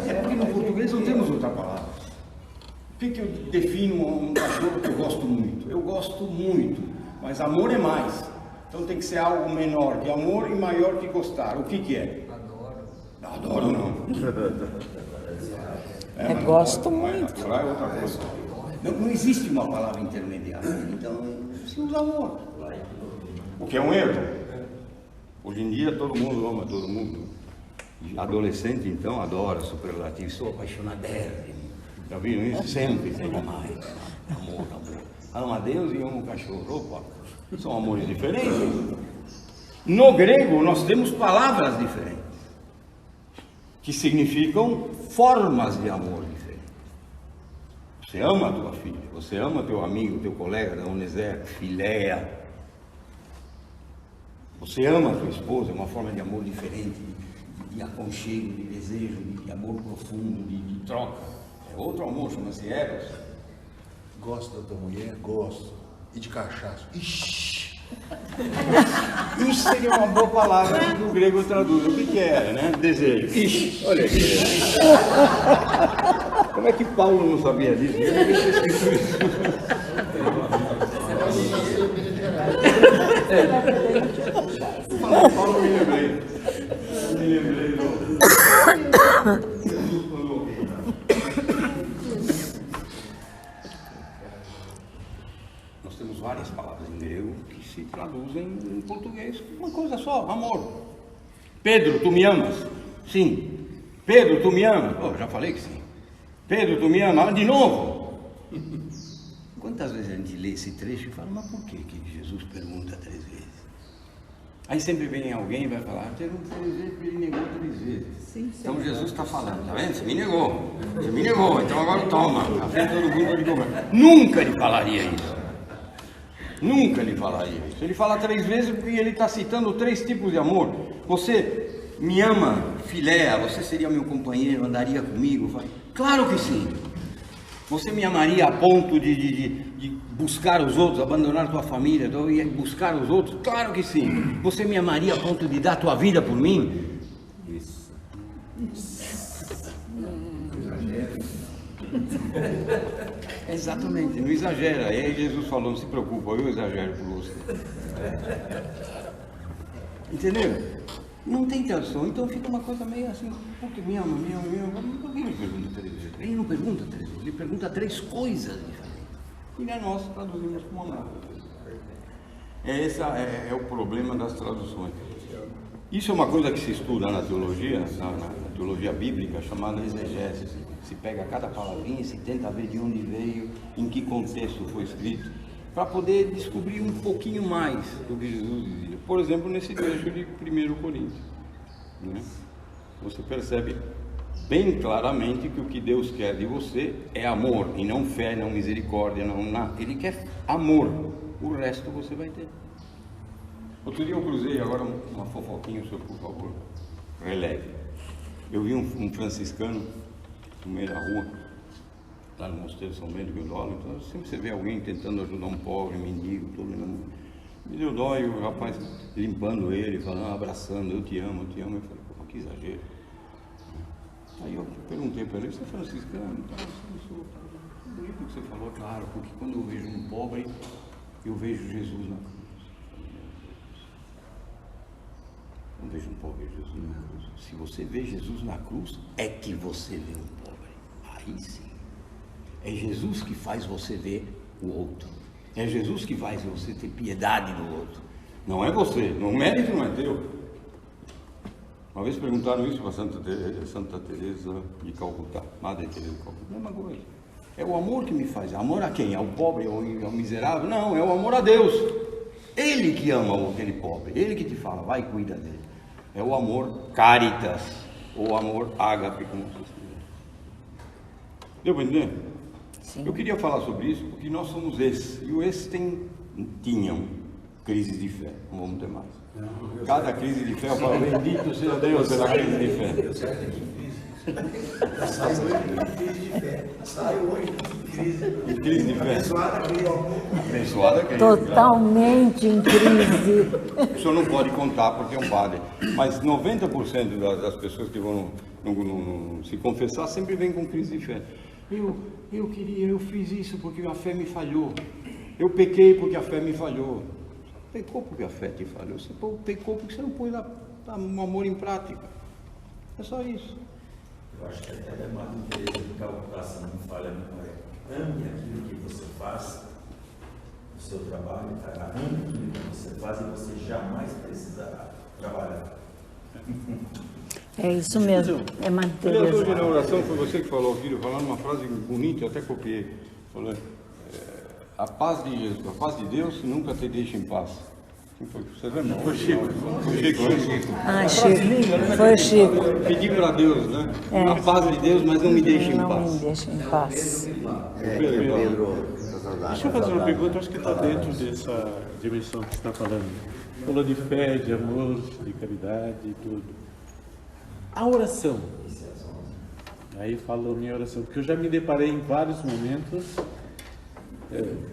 A: É porque no português não temos outra palavra. O que eu defino um cachorro que eu gosto muito? Eu gosto muito, mas amor é mais. Então tem que ser algo menor que amor e maior que gostar. O que é? Adoro não.
C: Gosto muito.
A: É outra coisa. Não existe uma palavra intermediária. Então se usa amor. O que é um erro. Hoje em dia todo mundo ama todo mundo. Adolescente então adora superlativo. Sou apaixonadérrimo. Já viram isso? Sempre tem mais. Amor. Ama Deus e ama o cachorro. Opa, são amores diferentes. No grego nós temos palavras diferentes que significam formas de amor diferentes. Você ama a tua filha, você ama teu amigo, teu colega da Uneser, filéia. Você ama a tua esposa, é uma forma de amor diferente, de aconchego, de desejo, de amor profundo, de troca. É outro amor, chama-se Eros.
G: Gosto da tua mulher? Gosto. E de cachaça? Ixi!
A: Isso seria uma boa palavra que no grego traduz. O que era, né? Desejo. Ixi, olha aqui. Como é que Paulo não sabia disso? Eu devia ter escrito isso. Paulo me lembrei. Nós temos várias palavras em grego que se traduzem em português com uma coisa só, amor. Pedro, tu me amas? Sim. Pedro, tu me amas? Oh, já falei que sim. Pedro, tu me amas? De novo? Quantas vezes a gente lê esse trecho e fala, mas por que Jesus pergunta 3 vezes? Aí sempre vem alguém e vai falar, pergunta 3 vezes porque ele negou 3 vezes. Sim, então Jesus está falando, tá vendo? Você me negou, então agora toma, à frente de todo mundo de cobrar. Nunca ele falaria isso. Nunca ele falaria isso. Ele fala 3 vezes porque ele está citando 3 tipos de amor. Você me ama, filéa, você seria meu companheiro, andaria comigo? Claro que sim. Você me amaria a ponto de buscar os outros, abandonar tua família, e buscar os outros? Claro que sim. Você me amaria a ponto de dar tua vida por mim? Isso. Exatamente, não exagera. E aí Jesus falou, não se preocupa, eu exagero por você. Entendeu? Não tem tradução, então fica uma coisa meio assim, porque me ama. Por que ele pergunta 3 vezes? Ele não pergunta 3 vezes, ele pergunta 3 coisas diferentes. E nós traduzimos como amor. Esse é o problema das traduções. Isso é uma coisa que se estuda na teologia, na teologia bíblica, chamada exegese. Se pega cada palavrinha e se tenta ver de onde veio, em que contexto foi escrito, para poder descobrir um pouquinho mais do que Jesus dizia. Por exemplo, nesse trecho de 1 Coríntios, né? Você percebe bem claramente que o que Deus quer de você é amor, e não fé, não misericórdia, não nada. Ele quer amor, o resto você vai ter. Outro dia eu cruzei, agora uma fofoquinha, senhor, por favor, releve. Eu vi um franciscano no meio da rua, lá no Mosteiro São Bento que eu dou, então sempre você vê alguém tentando ajudar um pobre, mendigo, tudo, me deu dó, e o rapaz limpando ele, falando, abraçando, eu te amo, eu falei, pô, que exagero. Aí eu perguntei para ele, você é franciscano? Bonito que você falou, claro, porque quando eu vejo um pobre, eu vejo Jesus na cruz. Quando vejo um pobre, eu vejo Jesus na cruz. Se você vê Jesus na cruz, é que você vê um pobre. Aí sim. É Jesus que faz você ver o outro. É Jesus que faz você ter piedade do outro. Não é você. O mérito não é teu. Uma vez perguntaram isso para Santa Teresa de Calcutá, Madre Teresa de Calcutá. Mesma coisa. É o amor que me faz. Amor a quem? Ao pobre, ao miserável? Não, é o amor a Deus. Ele que ama aquele pobre. Ele que te fala, vai e cuida dele. É o amor caritas, ou amor ágape, como vocês quiserem. Deu para entender? Sim. Eu queria falar sobre isso porque nós somos esses. E esses tinham crises de fé. Não vamos ter mais. Cada crise de fé, eu falo, bendito seja Deus pela crise de fé.
E: Saiu hoje de crise de fé. Saiu hoje de
A: crise de fé. Abençoada crise.
C: Totalmente em crise.
A: O senhor não pode contar porque é um padre. Mas 90% das pessoas que vão se confessar sempre vêm com crise de fé. Eu fiz isso porque a fé me falhou. Eu pequei porque a fé me falhou. Pecou porque a fé te falhou. Você pecou porque você não pôs o amor em prática. É só isso.
D: Eu acho que até a Madre Teresa de Calcutá, se não falha a memória, ame aquilo que você faz, o seu trabalho, tá? Ame aquilo que você faz e você jamais precisará trabalhar.
C: É isso mesmo, é Madre
A: Teresa.
C: Teresa.
A: Na oração foi você que falou, filho, falando uma frase bonita, eu até copiei. Falando, a paz de Jesus, a paz de Deus nunca te deixa em paz. Você lembra? Foi Chico.
C: Ah, Chico. Foi o Chico.
A: Pedi para Deus, né? A paz de Deus, mas não me deixe em paz.
C: Não me deixe em paz.
H: Deixa eu fazer uma pergunta, acho que está dentro dessa dimensão que você está falando. Falou de fé, de amor, de caridade e tudo. A oração. Aí falou minha oração, porque eu já me deparei em vários momentos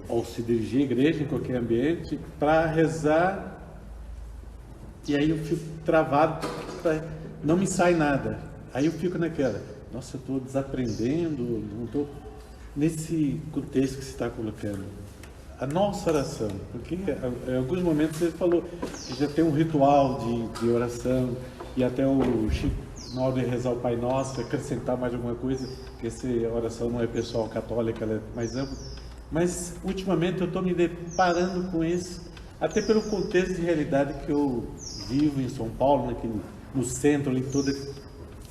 H: ao se dirigir à igreja, em qualquer ambiente, para rezar, e aí eu fico travado, não me sai nada. Aí eu fico naquela, nossa, eu estou desaprendendo, não estou... Nesse contexto que você está colocando, a nossa oração, porque em alguns momentos você falou que já tem um ritual de oração, e até o Chico, na hora de rezar o Pai Nosso, acrescentar mais alguma coisa, que essa oração não é pessoal católica, ela é mais ampla, mas ultimamente eu estou me deparando com isso, até pelo contexto de realidade que eu vivo em São Paulo, no centro, ali, toda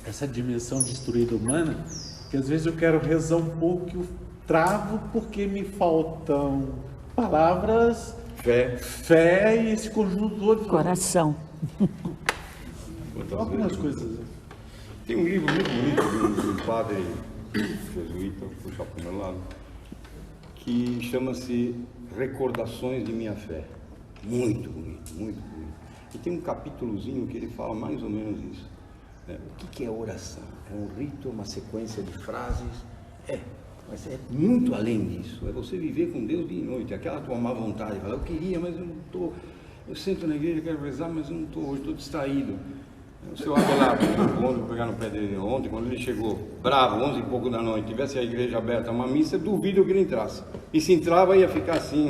H: essa dimensão destruída humana, que às vezes eu quero rezar um pouco e eu travo porque me faltam palavras, fé e esse conjunto todo.
C: Coração.
H: Algumas coisas.
A: Tem um livro muito bonito de um padre jesuíta, vou puxar para o meu lado, que chama-se Recordações de Minha Fé. Muito bonito, muito bonito. E tem um capítulozinho que ele fala mais ou menos isso. O que é oração? É um rito, uma sequência de frases? Mas é muito além disso. É você viver com Deus dia e noite, aquela tua má vontade. Falar, eu queria, mas eu não estou. Eu sento na igreja, quero rezar, mas eu não estou hoje, estou distraído. O senhor Abelardo, vou pegar no pé dele ontem, quando ele chegou, bravo, 11 e pouco da noite, tivesse a igreja aberta, uma missa, duvido que ele entrasse. E se entrava, ia ficar assim,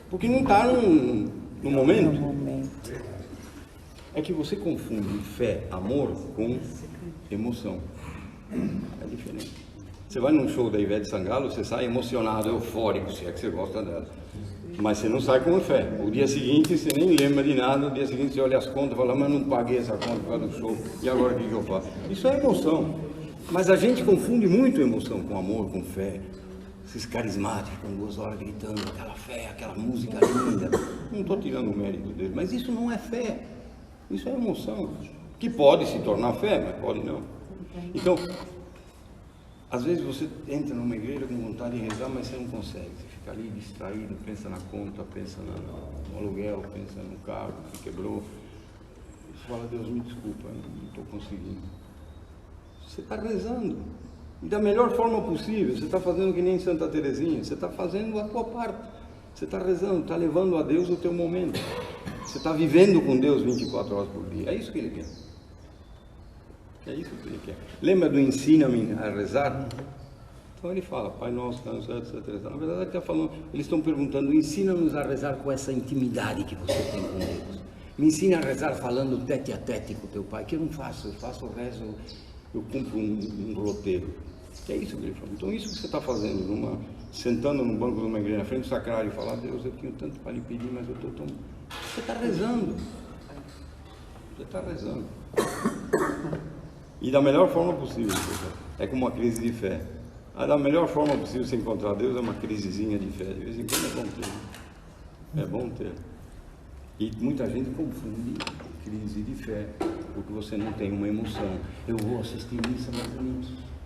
A: porque não está no momento. É que você confunde fé, amor com emoção. É diferente. Você vai num show da Ivete Sangalo, você sai emocionado, eufórico, se é que você gosta dela. Mas você não sai com fé. O dia seguinte você nem lembra de nada, o dia seguinte você olha as contas e fala, mas não paguei essa conta por causa do show, e agora o que eu faço? Isso é emoção. Mas a gente confunde muito emoção com amor, com fé. Esses carismáticos, com 2 horas gritando, aquela fé, aquela música linda. Não estou tirando o mérito dele, mas isso não é fé. Isso é emoção, que pode se tornar fé, mas pode não. Então, às vezes você entra numa igreja com vontade de rezar, mas você não consegue. Você fica ali distraído, pensa na conta, pensa no aluguel, pensa no carro que quebrou. Você fala, Deus, me desculpa, não estou conseguindo. Você está rezando. E da melhor forma possível. Você está fazendo que nem Santa Teresinha. Você está fazendo a tua parte. Você está rezando, está levando a Deus o teu momento. Você está vivendo com Deus 24 horas por dia. É isso que Ele quer. É isso que Ele quer. Lembra do ensina-me a rezar? Então Ele fala, Pai Nosso, etc. Na verdade Ele está falando, eles estão perguntando, ensina-nos a rezar com essa intimidade que você tem com Deus. Me ensina a rezar falando tete a tete com o teu Pai, que eu não faço, eu faço o rezo, eu cumpro um roteiro. É isso que Ele fala. Então isso que você está fazendo, sentando no banco de uma igreja, na frente do sacrário, e falar, Deus, eu tenho tanto para lhe pedir, mas eu estou tão... Você está rezando. Você está rezando. E da melhor forma possível. É como uma crise de fé. Da melhor forma possível você encontrar Deus é uma crisezinha de fé. De vez em quando é bom ter. É bom ter. E muita gente confunde crise de fé, porque você não tem uma emoção. Eu vou assistir missa, mas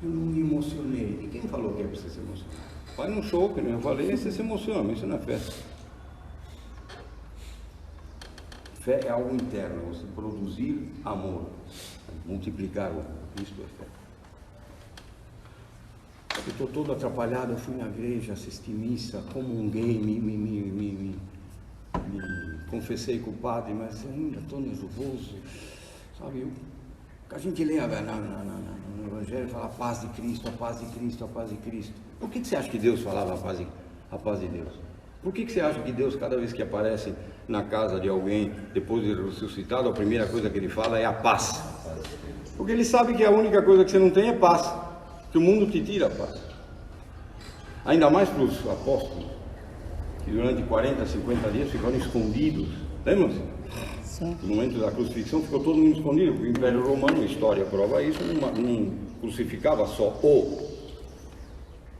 A: eu não me emocionei. E quem falou que é para você se emocionar? Vai num show, que nem eu falei, você se emociona, mas isso não é fé. Fé é algo interno, você produzir amor, multiplicar o amor. Isto é fé. Eu estou todo atrapalhado, eu fui na igreja, assisti missa, comunguei, me confessei com o padre, mas ainda estou nervoso, sabe? A gente lê no Evangelho, fala a paz de Cristo, a paz de Cristo, a paz de Cristo. Por que você acha que Deus falava a paz de Deus? Por que você acha que Deus, cada vez que aparece na casa de alguém, depois de ressuscitado, a primeira coisa que Ele fala é a paz? Porque Ele sabe que a única coisa que você não tem é paz, que o mundo te tira a paz. Ainda mais para os apóstolos, que durante 40, 50 dias ficaram escondidos, lembram-se? No momento da crucifixão ficou todo mundo escondido, porque o Império Romano, a história prova isso, não crucificava só o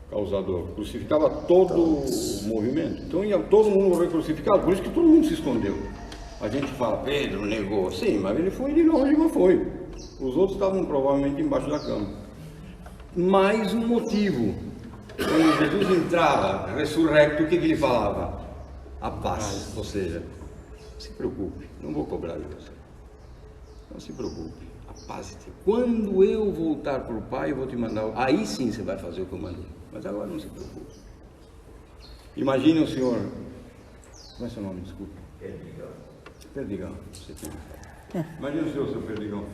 A: causador, crucificava todo o movimento. Então ia todo mundo morrer crucificado, por isso que todo mundo se escondeu. A gente fala, Pedro negou, sim, mas ele foi de longe, mas foi. Os outros estavam provavelmente embaixo da cama. Mais um motivo, quando Jesus entrava ressurrecto, o que ele falava? A paz, ou seja, não se preocupe, não vou cobrar de você. Não se preocupe, a paz. Quando eu voltar para o Pai, eu vou te mandar. Aí sim você vai fazer o que eu mandei. Mas agora não se preocupe. Imagine o senhor, como é seu nome, desculpa? Perdigão. Imagina o senhor, seu Perdigão,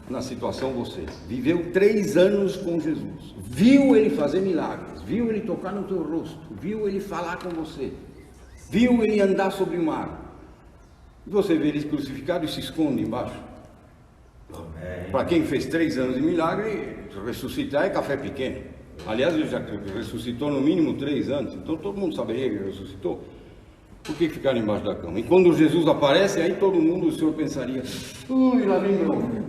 A: na situação você, viveu 3 anos com Jesus, viu ele fazer milagres, viu ele tocar no teu rosto, viu ele falar com você, viu ele andar sobre o mar, e você vê ele crucificado e se esconde embaixo. Para quem fez 3 anos de milagre, ressuscitar é café pequeno. Aliás, ele já ressuscitou no mínimo 3 anos, então todo mundo saberia que ele ressuscitou. Por que ficar embaixo da cama? E quando Jesus aparece, aí todo mundo, o senhor pensaria, ui, lá vem bronca.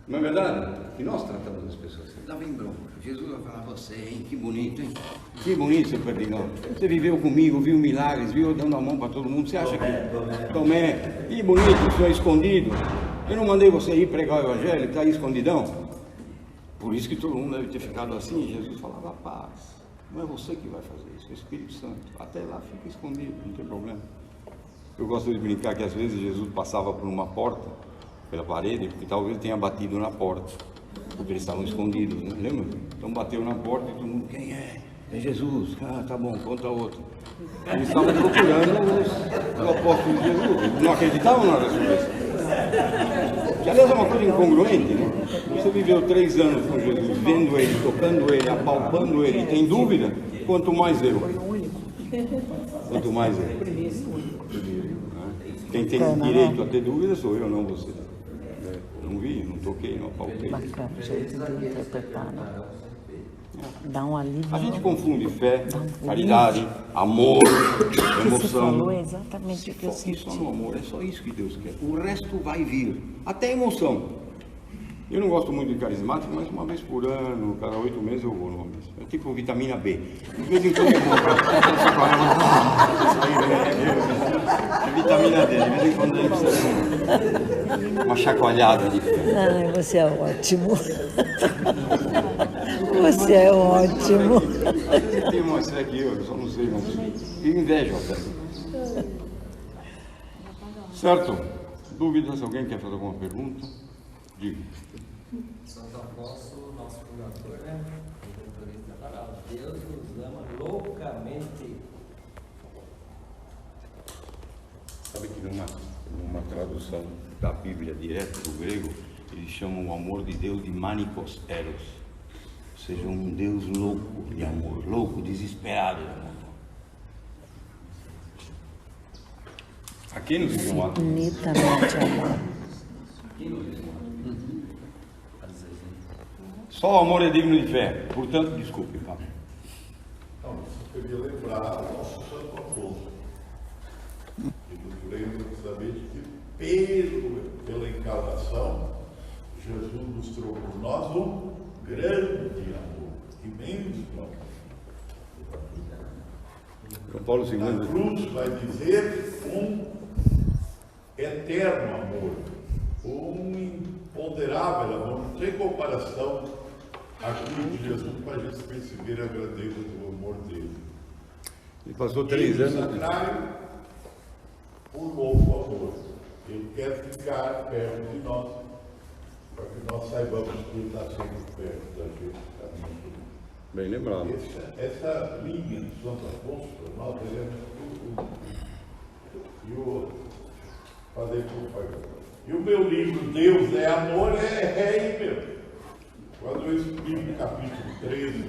A: Não é verdade? E nós tratamos as pessoas assim, lá vem bronca. Jesus vai falar, você, hein? Que bonito, hein? Que bonito, seu Perdigão. Você viveu comigo, viu milagres, viu eu dando a mão para todo mundo. Você acha que... Tomé. Que bonito, o senhor escondido. Eu não mandei você ir pregar o evangelho, está aí escondidão. Por isso que todo mundo deve ter ficado assim. Jesus falava, paz. Não é você que vai fazer isso, é o Espírito Santo. Até lá fica escondido, não tem problema. Eu gosto de brincar que às vezes Jesus passava por uma porta, pela parede, porque talvez tenha batido na porta, porque eles estavam escondidos, né? Lembra? Então bateu na porta e todo mundo, quem é? É Jesus. Ah, tá bom, conta outro. Eles estavam procurando os apóstolos de Jesus, eles não acreditavam na ressurreição. Que aliás é uma coisa incongruente, né? Você viveu 3 anos com Jesus, vendo ele, tocando ele, apalpando ele, tem dúvida? Quanto mais eu. Quanto mais eu. Quem tem direito a ter dúvida sou eu, não você. Não vi, não toquei, não apalpei.
C: Bacana, jeito de interpretar, né? Dá um alívio.
A: A gente confunde fé, caridade, amor, emoção.
C: Você falou exatamente o que eu senti.
A: Só no amor, é só isso que Deus quer. O resto vai vir. Até emoção. Eu não gosto muito de carismático, mas uma vez por ano, cada 8 meses eu vou numa missa. É tipo vitamina B. De vez em quando é bom. É vitamina D, de vez em quando a gente precisa uma chacoalhada de fé.
C: Ai, você é ótimo. Você é ótimo.
A: Você tem mais fé que eu só não sei, mas eu invejo até. Certo? Dúvidas? Alguém quer fazer alguma pergunta? Diga.
F: Santo Afonso, nosso fundador, né? O doutorista falava, Deus nos ama loucamente.
A: Sabe que numa tradução da Bíblia direto do grego, eles chamam o amor de Deus de manikos eros. Ou seja, um Deus louco de amor, louco, desesperado de amor. A quem nos ensinou?
C: Infinitamente amor.
A: Só o amor é digno de fé. Portanto, desculpe, Pablo.
G: Não, eu queria lembrar o nosso Santo Afonso. E lembro justamente que pela encarnação, Jesus mostrou por nós um grande amor, imenso amor.
A: João Paulo II.
G: A cruz vai dizer um eterno amor, um imponderável amor, não tem comparação a cruz de Jesus para a gente perceber a grandeza do amor dele.
A: Ele passou 3 anos.
G: Sacrário, o novo amor. Ele quer ficar perto de nós, para que nós saibamos que ele está sempre perto da gente.
A: Bem lembrado.
G: Essa linha de Santo Afonso, nós teremos tudo. E o Padre Pai. E o meu livro, Deus é Amor, é meu. Quando eu explico o capítulo 13,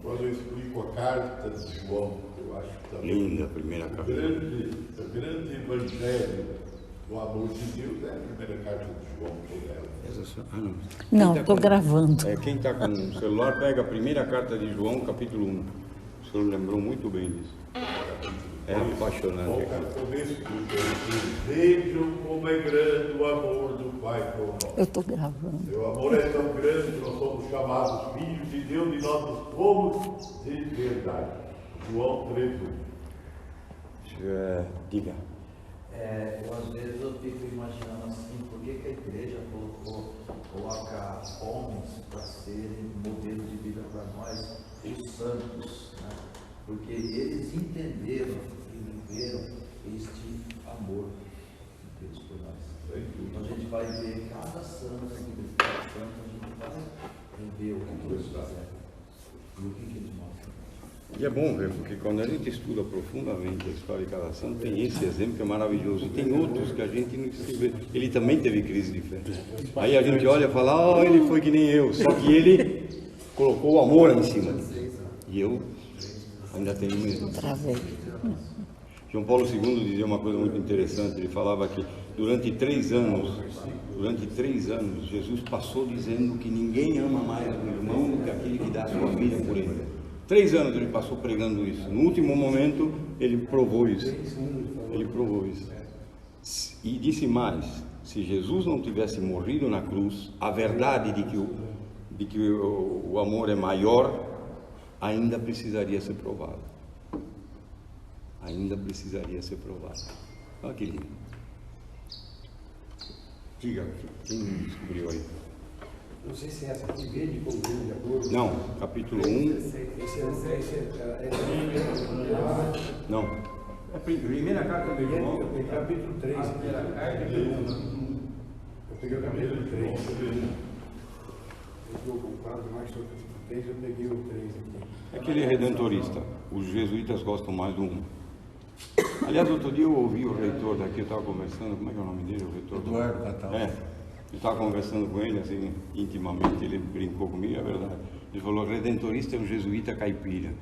G: quando eu explico a carta de João, eu acho também.
A: Linda a primeira carta.
G: O grande evangelho do amor de Deus é a primeira carta de João, toda ela.
C: Não, estou gravando.
A: Quem está com o celular, pega a primeira carta de João, capítulo 1. O senhor lembrou muito bem disso. É apaixonante.
G: Vejam como é grande o amor do Pai por nós.
C: Eu estou gravando.
G: Seu amor é tão grande que nós somos chamados filhos de Deus e nós nos fomos de verdade. João 13.
A: Diga.
D: Eu às vezes eu fico imaginando assim, por que a igreja coloca homens para serem modelo de vida para nós, os santos, né? Porque eles entenderam e viveram este amor de Deus por nós. Então a gente vai ver cada santo, a gente vai ver o que eles fizeram e o que eles mostram.
A: E é bom ver, porque quando a gente estuda profundamente a história de cada santo, tem esse exemplo que é maravilhoso. E tem outros que a gente não se vê. Ele também teve crise de fé. Aí a gente olha e fala, oh, ele foi que nem eu. Só que ele colocou o amor em cima. E eu ainda tenho mesmo.
C: Travei.
A: João Paulo II dizia uma coisa muito interessante. Ele falava que durante 3 anos, Jesus passou dizendo que ninguém ama mais o irmão do que aquele que dá a sua vida por ele. 3 anos ele passou pregando isso. No último momento, ele provou isso. E disse mais, se Jesus não tivesse morrido na cruz, a verdade de que o amor é maior, ainda precisaria ser provada. Olha que lindo. Diga, quem descobriu aí?
E: Não sei se é essa aqui, verde com grande acordo.
A: Não, capítulo 1. Não. É a primeira carta de João.
E: Capítulo 3. Eu peguei o capítulo 3. Eu vou quadro mais sobre o capítulo 3, eu peguei o 3 aqui.
A: É aquele redentorista. Os jesuítas gostam mais do 1. Aliás, outro dia eu ouvi o reitor daqui, eu estava conversando, como é que é o nome dele? O reitor
B: Eduardo Catal.
A: Eu estava conversando com ele, assim, intimamente, ele brincou comigo, é verdade. Ele falou, redentorista é um jesuíta caipira.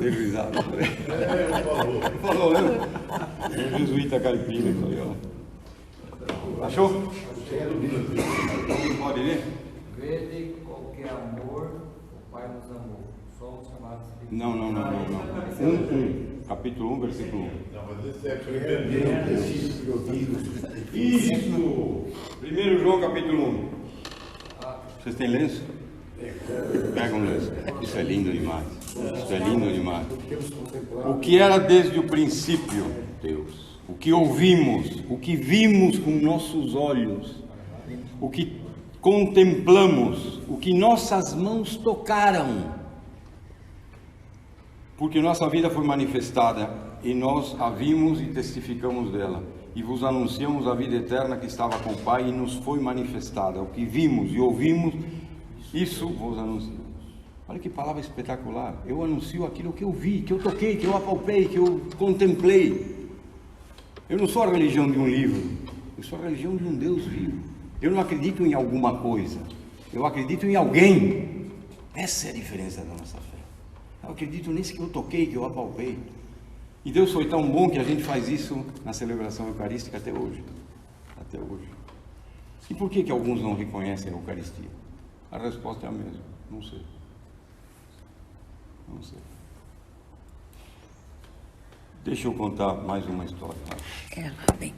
A: Dei risada. Ele falou, né? É um jesuíta caipira. Eu falei, ó. Achou? Pode ler?
F: Vede com que amor o Pai nos amou. Somos chamados de...
A: Não. 1. Capítulo 1, versículo 1.
G: Não, mas esse é que
A: Isso! 1 João, capítulo 1. Vocês têm lenço? Pega um lenço. Isso é lindo demais. O que era desde o princípio, Deus. O que ouvimos, o que vimos com nossos olhos, o que contemplamos, o que nossas mãos tocaram. Porque nossa vida foi manifestada e nós a vimos e testificamos dela. E vos anunciamos a vida eterna que estava com o Pai e nos foi manifestada. O que vimos e ouvimos, isso vos anunciamos. Olha que palavra espetacular. Eu anuncio aquilo que eu vi, que eu toquei, que eu apalpei, que eu contemplei. Eu não sou a religião de um livro, eu sou a religião de um Deus vivo. Eu não acredito em alguma coisa, eu acredito em alguém. Essa é a diferença da nossa fé. Eu acredito nesse que eu toquei, que eu apalpei. E Deus foi tão bom que a gente faz isso na celebração eucarística até hoje. E por que alguns não reconhecem a Eucaristia? A resposta é a mesma. Não sei. Deixa eu contar mais uma história.
C: Ela vem.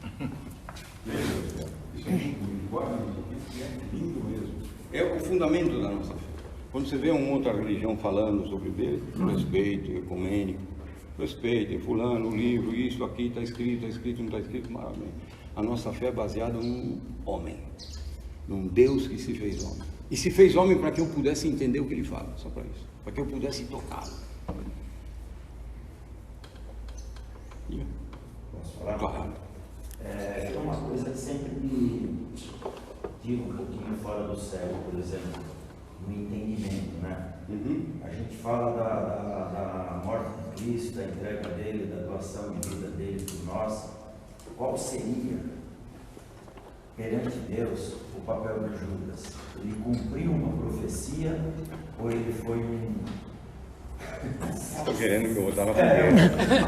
A: Isso é lindo mesmo. É o fundamento da nossa fé. Quando você vê uma outra religião falando sobre Deus, respeito, ecumênico, respeito, fulano, o livro, isso, aqui está escrito, não está escrito, maravilha. A nossa fé é baseada num homem, num Deus que se fez homem. E se fez homem para que eu pudesse entender o que ele fala, só para isso, para que eu pudesse tocá-lo.
D: Posso falar?
A: Claro.
D: É uma coisa que sempre me digo um pouquinho fora do céu, por exemplo, no entendimento, né? A gente fala da morte de Cristo, da entrega dele, da doação de vida dele por nós. Qual seria, perante Deus, o papel de Judas? Ele cumpriu uma profecia ou ele foi um...
A: Estou querendo me botar na fogueira.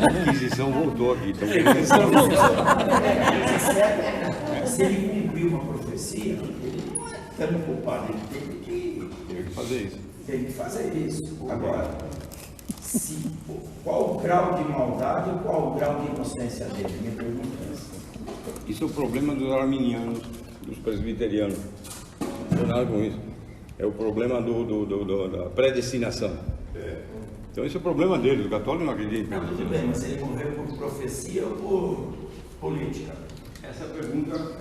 A: A Inquisição voltou aqui.
D: Se ele cumpriu uma profecia, ele não é tão culpado, ele teve que fazer isso. Agora, qual o grau de maldade ou qual o grau de inocência dele? Minha pergunta é essa.
A: Isso é o problema dos arminianos, dos presbiterianos. Não tem nada com isso. É o problema da predestinação. Então esse é o problema deles. O católico não acredita em
D: Não, tudo bem, mas ele morreu por profecia ou por política?
A: Essa é a pergunta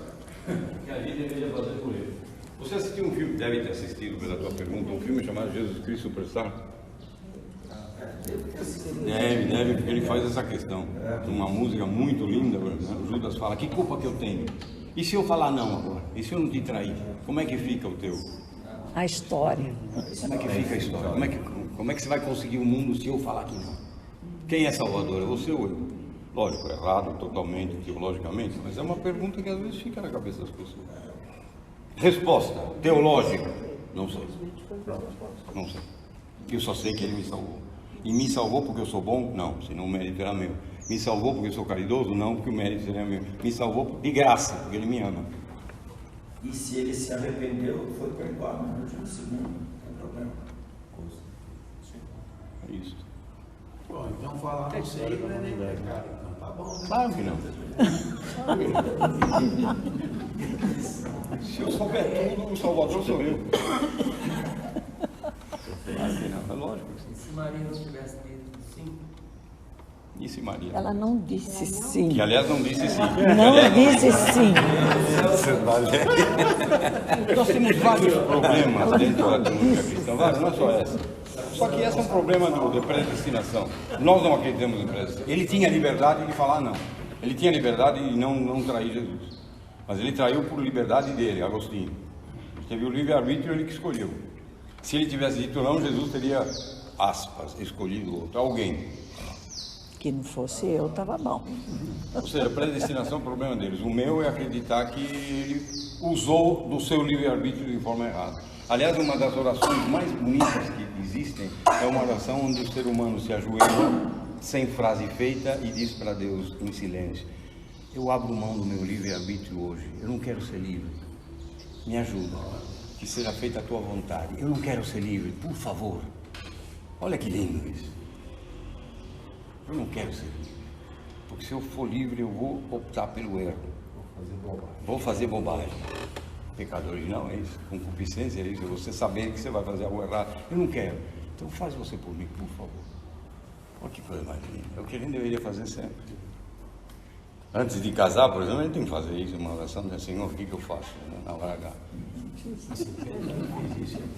A: que a gente deveria fazer por ele. Você assistiu um filme, deve ter assistido pela tua pergunta, um filme chamado Jesus Cristo Superstar? Deve, porque ele faz essa questão. Uma música muito linda, né? O Judas fala, que culpa que eu tenho? E se eu falar não agora? E se eu não te trair? Como é que fica o teu?
C: A história.
A: Como é que fica a história? Como é que você vai conseguir o mundo se eu falar que não? Quem é Salvador? É você ou eu? Lógico, errado totalmente, teologicamente, mas é uma pergunta que às vezes fica na cabeça das pessoas. Resposta teológica: não sei. Não sei. Eu só sei que ele me salvou. E me salvou porque eu sou bom? Não, senão o mérito era meu. Me salvou porque eu sou caridoso? Não, porque o mérito seria meu. Me salvou de graça, porque ele me ama.
D: E se ele se arrependeu, foi perdoado no último segundo, não tem problema.
A: É isso.
G: Bom, então falar não sei não é nem pecado, então tá bom, né?
A: Claro que não. Se eu souber tudo, o Salvador sou eu. Claro que não, é lógico que sim.
F: E se Maria não tivesse dito sim?
A: E se Maria?
C: Ela não disse sim.
A: Que aliás não disse sim.
C: Não disse sim.
A: Nós temos vários problemas dentro da teologia cristã, vários, não é só essa. Só que esse é um problema de predestinação. Nós não acreditamos em predestinação. Ele tinha liberdade de falar não. Ele tinha liberdade de não trair Jesus. Mas ele traiu por liberdade dele, Agostinho. Teve o livre-arbítrio, ele que escolheu. Se ele tivesse dito não, Jesus teria, aspas, escolhido outro, alguém.
C: Que não fosse eu, estava bom.
A: Ou seja, a predestinação é o problema deles. O meu é acreditar que ele usou do seu livre-arbítrio de forma errada. Aliás, uma das orações mais bonitas que existem é uma oração onde o ser humano se ajoelha, sem frase feita, e diz para Deus em silêncio: eu abro mão do meu livre-arbítrio hoje, eu não quero ser livre, me ajuda, que seja feita a tua vontade, eu não quero ser livre, por favor. Olha que lindo isso. Eu não quero ser livre, porque se eu for livre eu vou optar pelo erro, vou fazer bobagem. Pecado original é isso, concupiscência é isso, é você saber que você vai fazer algo errado. Eu não quero, então faz você por mim, por favor. Olha que coisa mais linda, é o que a gente deveria fazer sempre. Antes de casar, por exemplo, a gente tem que fazer isso, uma oração, dizer: Senhor, o que eu faço na hora H?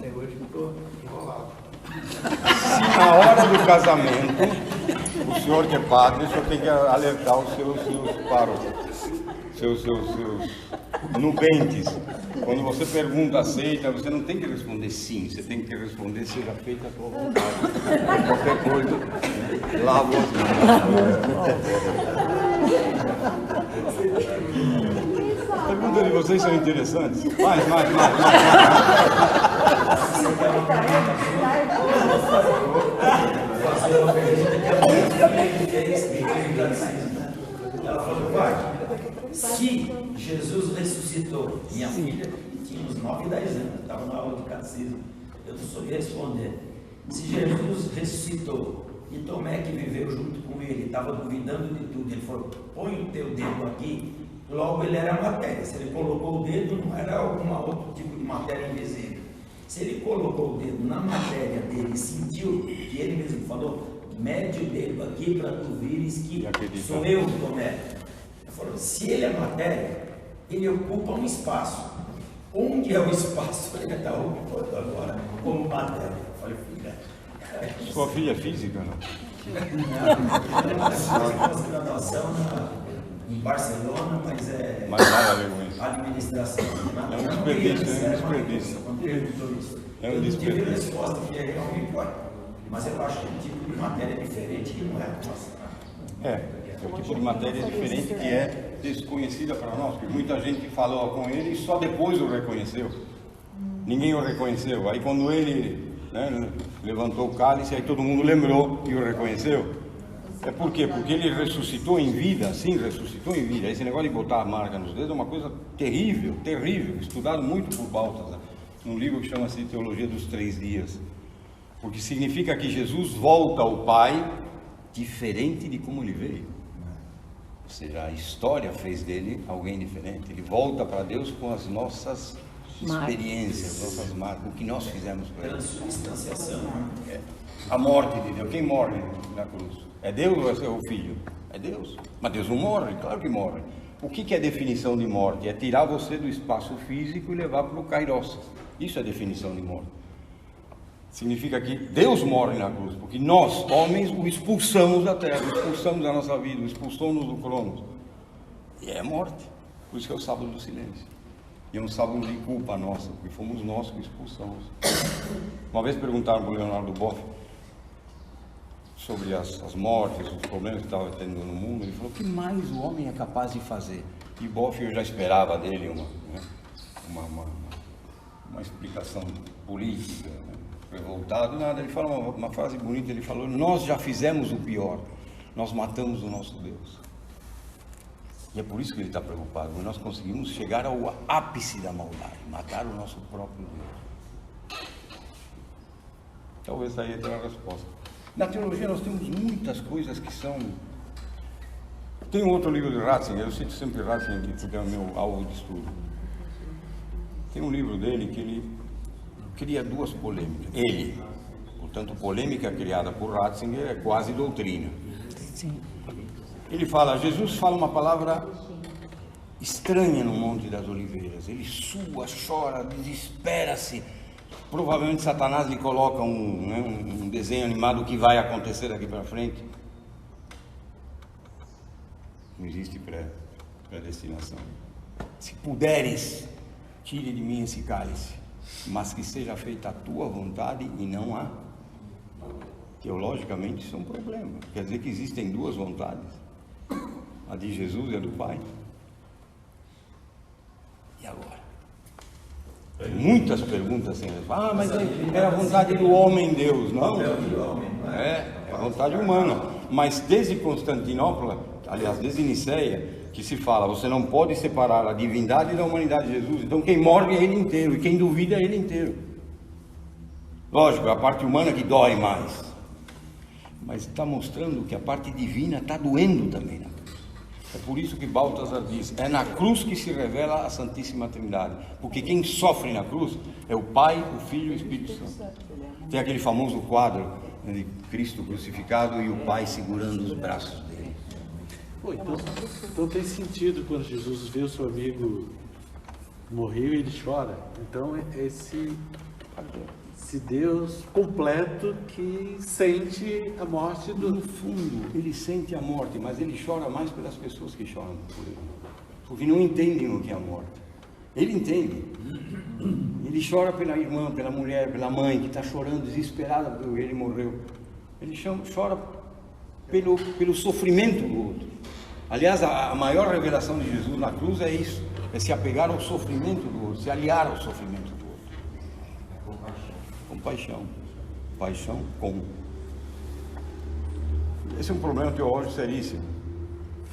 G: Até hoje eu estou enrolado.
A: Se na hora do casamento, o senhor que é padre, o senhor tem que alertar os seus párocos, seus nubentes. Quando você pergunta, aceita, você não tem que responder sim, você tem que responder: seja feita a tua vontade. Qualquer coisa, lava as mãos. As perguntas de vocês são interessantes. Mais.
D: Fazer uma pergunta que a mãe também fez. Ela falou: pai, se Jesus ressuscitou, minha filha tinha uns 9, 10 anos, estava na aula de catecismo, eu não soube responder. Se Jesus ressuscitou e Tomé, que viveu junto com ele, estava duvidando de tudo, ele falou: põe o teu dedo aqui, logo ele era matéria. Se ele colocou o dedo, não era algum outro tipo de matéria invisível. Se ele colocou o dedo na matéria dele e sentiu, que ele mesmo falou: mede o dedo aqui para tu vires que sou eu, Tomé. Ele falou: se ele é matéria, ele ocupa um espaço. Onde é o espaço? Ele está ocupando agora como matéria. Eu falei: filha.
A: Sua filha é física, não?
D: Pós-graduação em Barcelona, mas é
A: nada a ver com isso.
D: administração.
A: É um desperdício, É um desperdício.
D: Eu tive a resposta que é realmente, mas eu acho que é um tipo de matéria diferente que não é a nossa.
A: É um tipo de matéria diferente que é desconhecida para nós, porque muita gente falou com ele e só depois o reconheceu. Ninguém o reconheceu. Aí quando ele levantou o cálice, aí todo mundo lembrou e o reconheceu. É por quê? Porque ele ressuscitou em vida, sim, ressuscitou em vida. Esse negócio de botar a marca nos dedos é uma coisa terrível, estudado muito por Balthasar, num livro que chama-se Teologia dos 3 Dias. Porque significa que Jesus volta ao Pai diferente de como ele veio. Ou seja, a história fez dele alguém diferente. Ele volta para Deus com as nossas experiências, nossas marcas, o que nós fizemos para ele.
D: Transubstanciação.
A: A morte de Deus. Quem morre na cruz? É Deus ou é o Filho? É Deus. Mas Deus não morre, claro que morre. O que é a definição de morte? É tirar você do espaço físico e levar para o Kairos. Isso é a definição de morte. Significa que Deus morre na cruz, porque nós, homens, o expulsamos da terra, o expulsamos da nossa vida, o expulsamos do Cronos. E é morte. Por isso que é o sábado do silêncio. E é um sábado de culpa nossa, porque fomos nós que expulsamos. Uma vez perguntaram para o Leonardo Boff: sobre as mortes, os problemas que estavam tendo no mundo, ele falou: o que mais o homem é capaz de fazer? E Boff, eu já esperava dele uma explicação política, né? Revoltado, nada. Ele fala uma frase bonita, ele falou: nós já fizemos o pior, nós matamos o nosso Deus. E é por isso que ele está preocupado, porque nós conseguimos chegar ao ápice da maldade, matar o nosso próprio Deus. Talvez aí tenha a resposta. Na teologia nós temos muitas coisas que são... Tem um outro livro de Ratzinger, eu cito sempre Ratzinger, que é o meu alvo de estudo. Tem um livro dele que ele cria duas polêmicas. Ele, portanto, polêmica criada por Ratzinger é quase doutrina.
C: Sim.
A: Ele fala, Jesus fala uma palavra estranha no Monte das Oliveiras. Ele sua, chora, desespera-se. Provavelmente Satanás lhe coloca um desenho animado que vai acontecer daqui para frente. Não existe predestinação. Se puderes, tire de mim esse cálice, mas que seja feita a tua vontade e não a... Teologicamente isso é um problema. Quer dizer que existem duas vontades, a de Jesus e a do Pai. E agora? Muitas perguntas sem resposta. Ah, mas era a vontade do homem Deus. Não, é a vontade humana. Mas desde Constantinopla, aliás, desde Niceia, que se fala, você não pode separar a divindade da humanidade de Jesus. Então quem morre é ele inteiro, e quem duvida é ele inteiro. Lógico, é a parte humana que dói mais. Mas está mostrando que a parte divina está doendo também na cruz. É por isso que Baltasar diz, é na cruz que se revela a Santíssima Trindade. Porque quem sofre na cruz é o Pai, o Filho e o Espírito Santo. Tem aquele famoso quadro de Cristo crucificado e o Pai segurando os braços dele.
H: Pô, então tem sentido quando Jesus vê o seu amigo morrer e ele chora. Então é esse Deus completo que sente a morte do...
A: No fundo, ele sente a morte, mas ele chora mais pelas pessoas que choram por ele. Porque não entendem o que é a morte. Ele entende. Ele chora pela irmã, pela mulher, pela mãe, que está chorando desesperada porque ele morreu. Ele chora pelo sofrimento do outro. Aliás, a maior revelação de Jesus na cruz é isso. É se apegar ao sofrimento do outro, se aliar ao sofrimento do outro. Compaixão. Paixão com. Esse é um problema teológico seríssimo.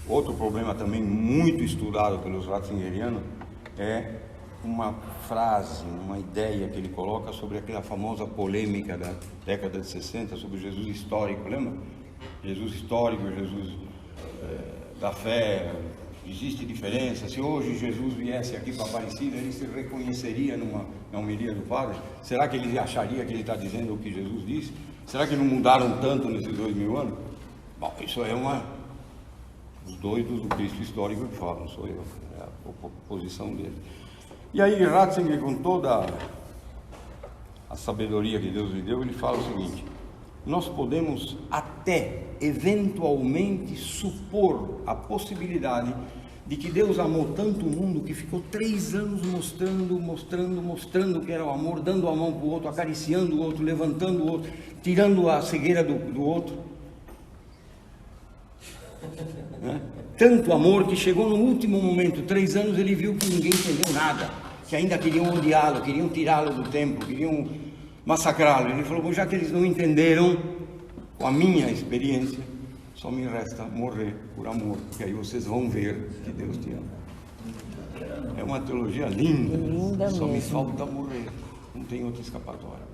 A: Outro problema também muito estudado pelos ratzingerianos é uma frase, uma ideia que ele coloca sobre aquela famosa polêmica da década de 60 sobre o Jesus histórico, lembra? Jesus histórico, Jesus da fé, existe diferença. Se hoje Jesus viesse aqui para Aparecida, ele se reconheceria na homilia do Padre? Será que ele acharia que ele está dizendo o que Jesus disse? Será que não mudaram tanto nesses 2000 anos? Bom, isso é os doidos do Cristo histórico que falam, sou eu, é a posição dele. E aí Ratzinger, com toda a sabedoria que Deus lhe deu, ele fala o seguinte: nós podemos até eventualmente supor a possibilidade de que Deus amou tanto o mundo que ficou 3 anos mostrando que era o amor, dando a mão para o outro, acariciando o outro, levantando o outro, tirando a cegueira do outro. Né? Tanto amor que chegou no último momento, 3 anos, ele viu que ninguém entendeu nada, que ainda queriam odiá-lo, queriam tirá-lo do templo, queriam massacrá-lo. Ele falou: bom, já que eles não entenderam, com a minha experiência, só me resta morrer por amor, porque aí vocês vão ver que Deus te ama. É uma teologia linda,
C: Linda
A: só me
C: mesmo.
A: falta morrer, não tem outra escapatória.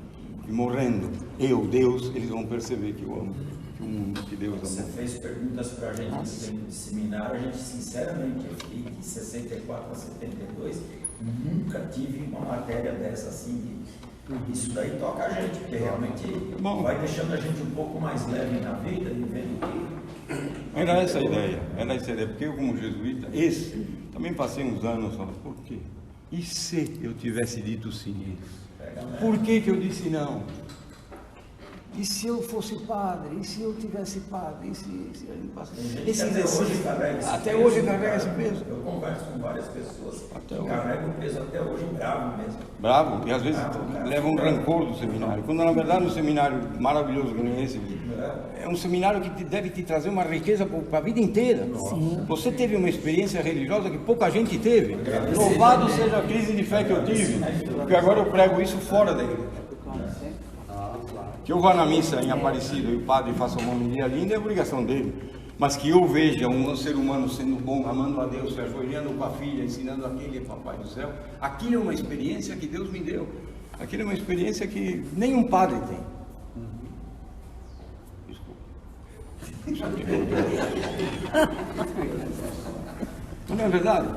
A: E morrendo, eu, Deus, eles vão perceber que eu amo, que o mundo, que Deus
D: Você
A: ama.
D: fez perguntas para a gente no tempo de seminário, a gente sinceramente, eu fiquei de 64 a 72, nunca tive uma matéria dessa assim, isso daí toca a gente, porque realmente vai deixando a gente um pouco mais leve na vida e vendo que...
A: Era essa a ideia, porque eu como jesuíta, também passei uns anos falando, por quê? E se eu tivesse dito sim? Por que eu disse não?
E: E se eu fosse padre? E se eu tivesse padre? Esse até hoje carrega esse peso.
D: Eu converso com várias pessoas que carregam o peso até hoje bravo mesmo.
A: Bravo, e às vezes leva um rancor do seminário, quando na verdade um seminário maravilhoso que nem esse é um seminário que deve te trazer uma riqueza para a vida inteira.
C: Sim.
A: Você teve uma experiência religiosa que pouca gente teve. Louvado seja a crise de fé que eu tive, porque agora eu prego isso fora da igreja. Que eu vá na missa em Aparecida e o padre faça uma homilia linda é obrigação dele. Mas que eu veja um ser humano sendo bom, amando a Deus, se ajoelhando com a filha, ensinando aquele papai do céu, aquilo é uma experiência que Deus me deu. Aquilo é uma experiência que nenhum padre tem. Desculpa. Não é verdade?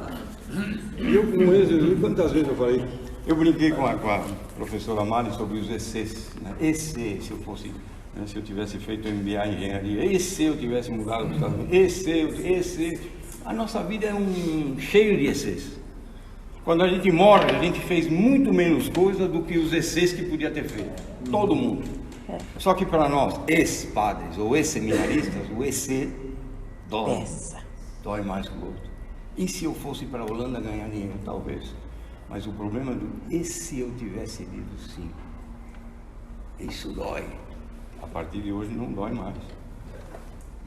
A: E eu, como ex, quantas vezes eu falei? Eu brinquei com a professora Mari sobre os ECs. Né? EC, se eu fosse, né, se eu tivesse feito MBA em engenharia, EC eu tivesse mudado para os Estados Unidos, EC. A nossa vida é cheio de ECs. Quando a gente morre, a gente fez muito menos coisa do que os ECs que podia ter feito. Todo mundo. Só que para nós, ex-padres ou ex-seminaristas, o EC dói. Dói mais que o outro. E se eu fosse para a Holanda ganhar dinheiro? Talvez. Mas o problema e se eu tivesse lido 5? Isso dói. A partir de hoje não dói mais.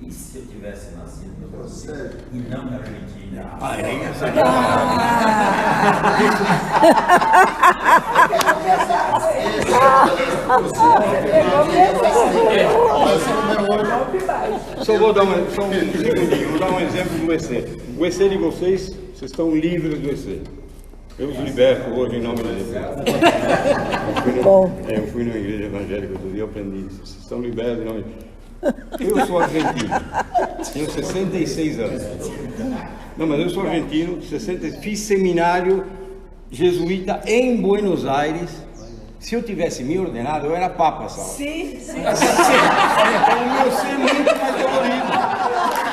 D: E se eu tivesse nascido no Brasil e não na Argentina?
A: Só vou dar um segundinho, vou dar um exemplo do EC. O EC de vocês estão livres do EC. Eu os liberto hoje em nome de Deus. Eu fui numa igreja evangélica outro dia, eu aprendi isso. Vocês estão libertos em nome de Deus. Eu sou argentino, tenho 66 anos. Não, mas eu sou argentino, fiz seminário jesuíta em Buenos Aires. Se eu tivesse me ordenado, eu era papa, sabe?
C: Sim.
A: Então, o meu ser é muito mais dolorido.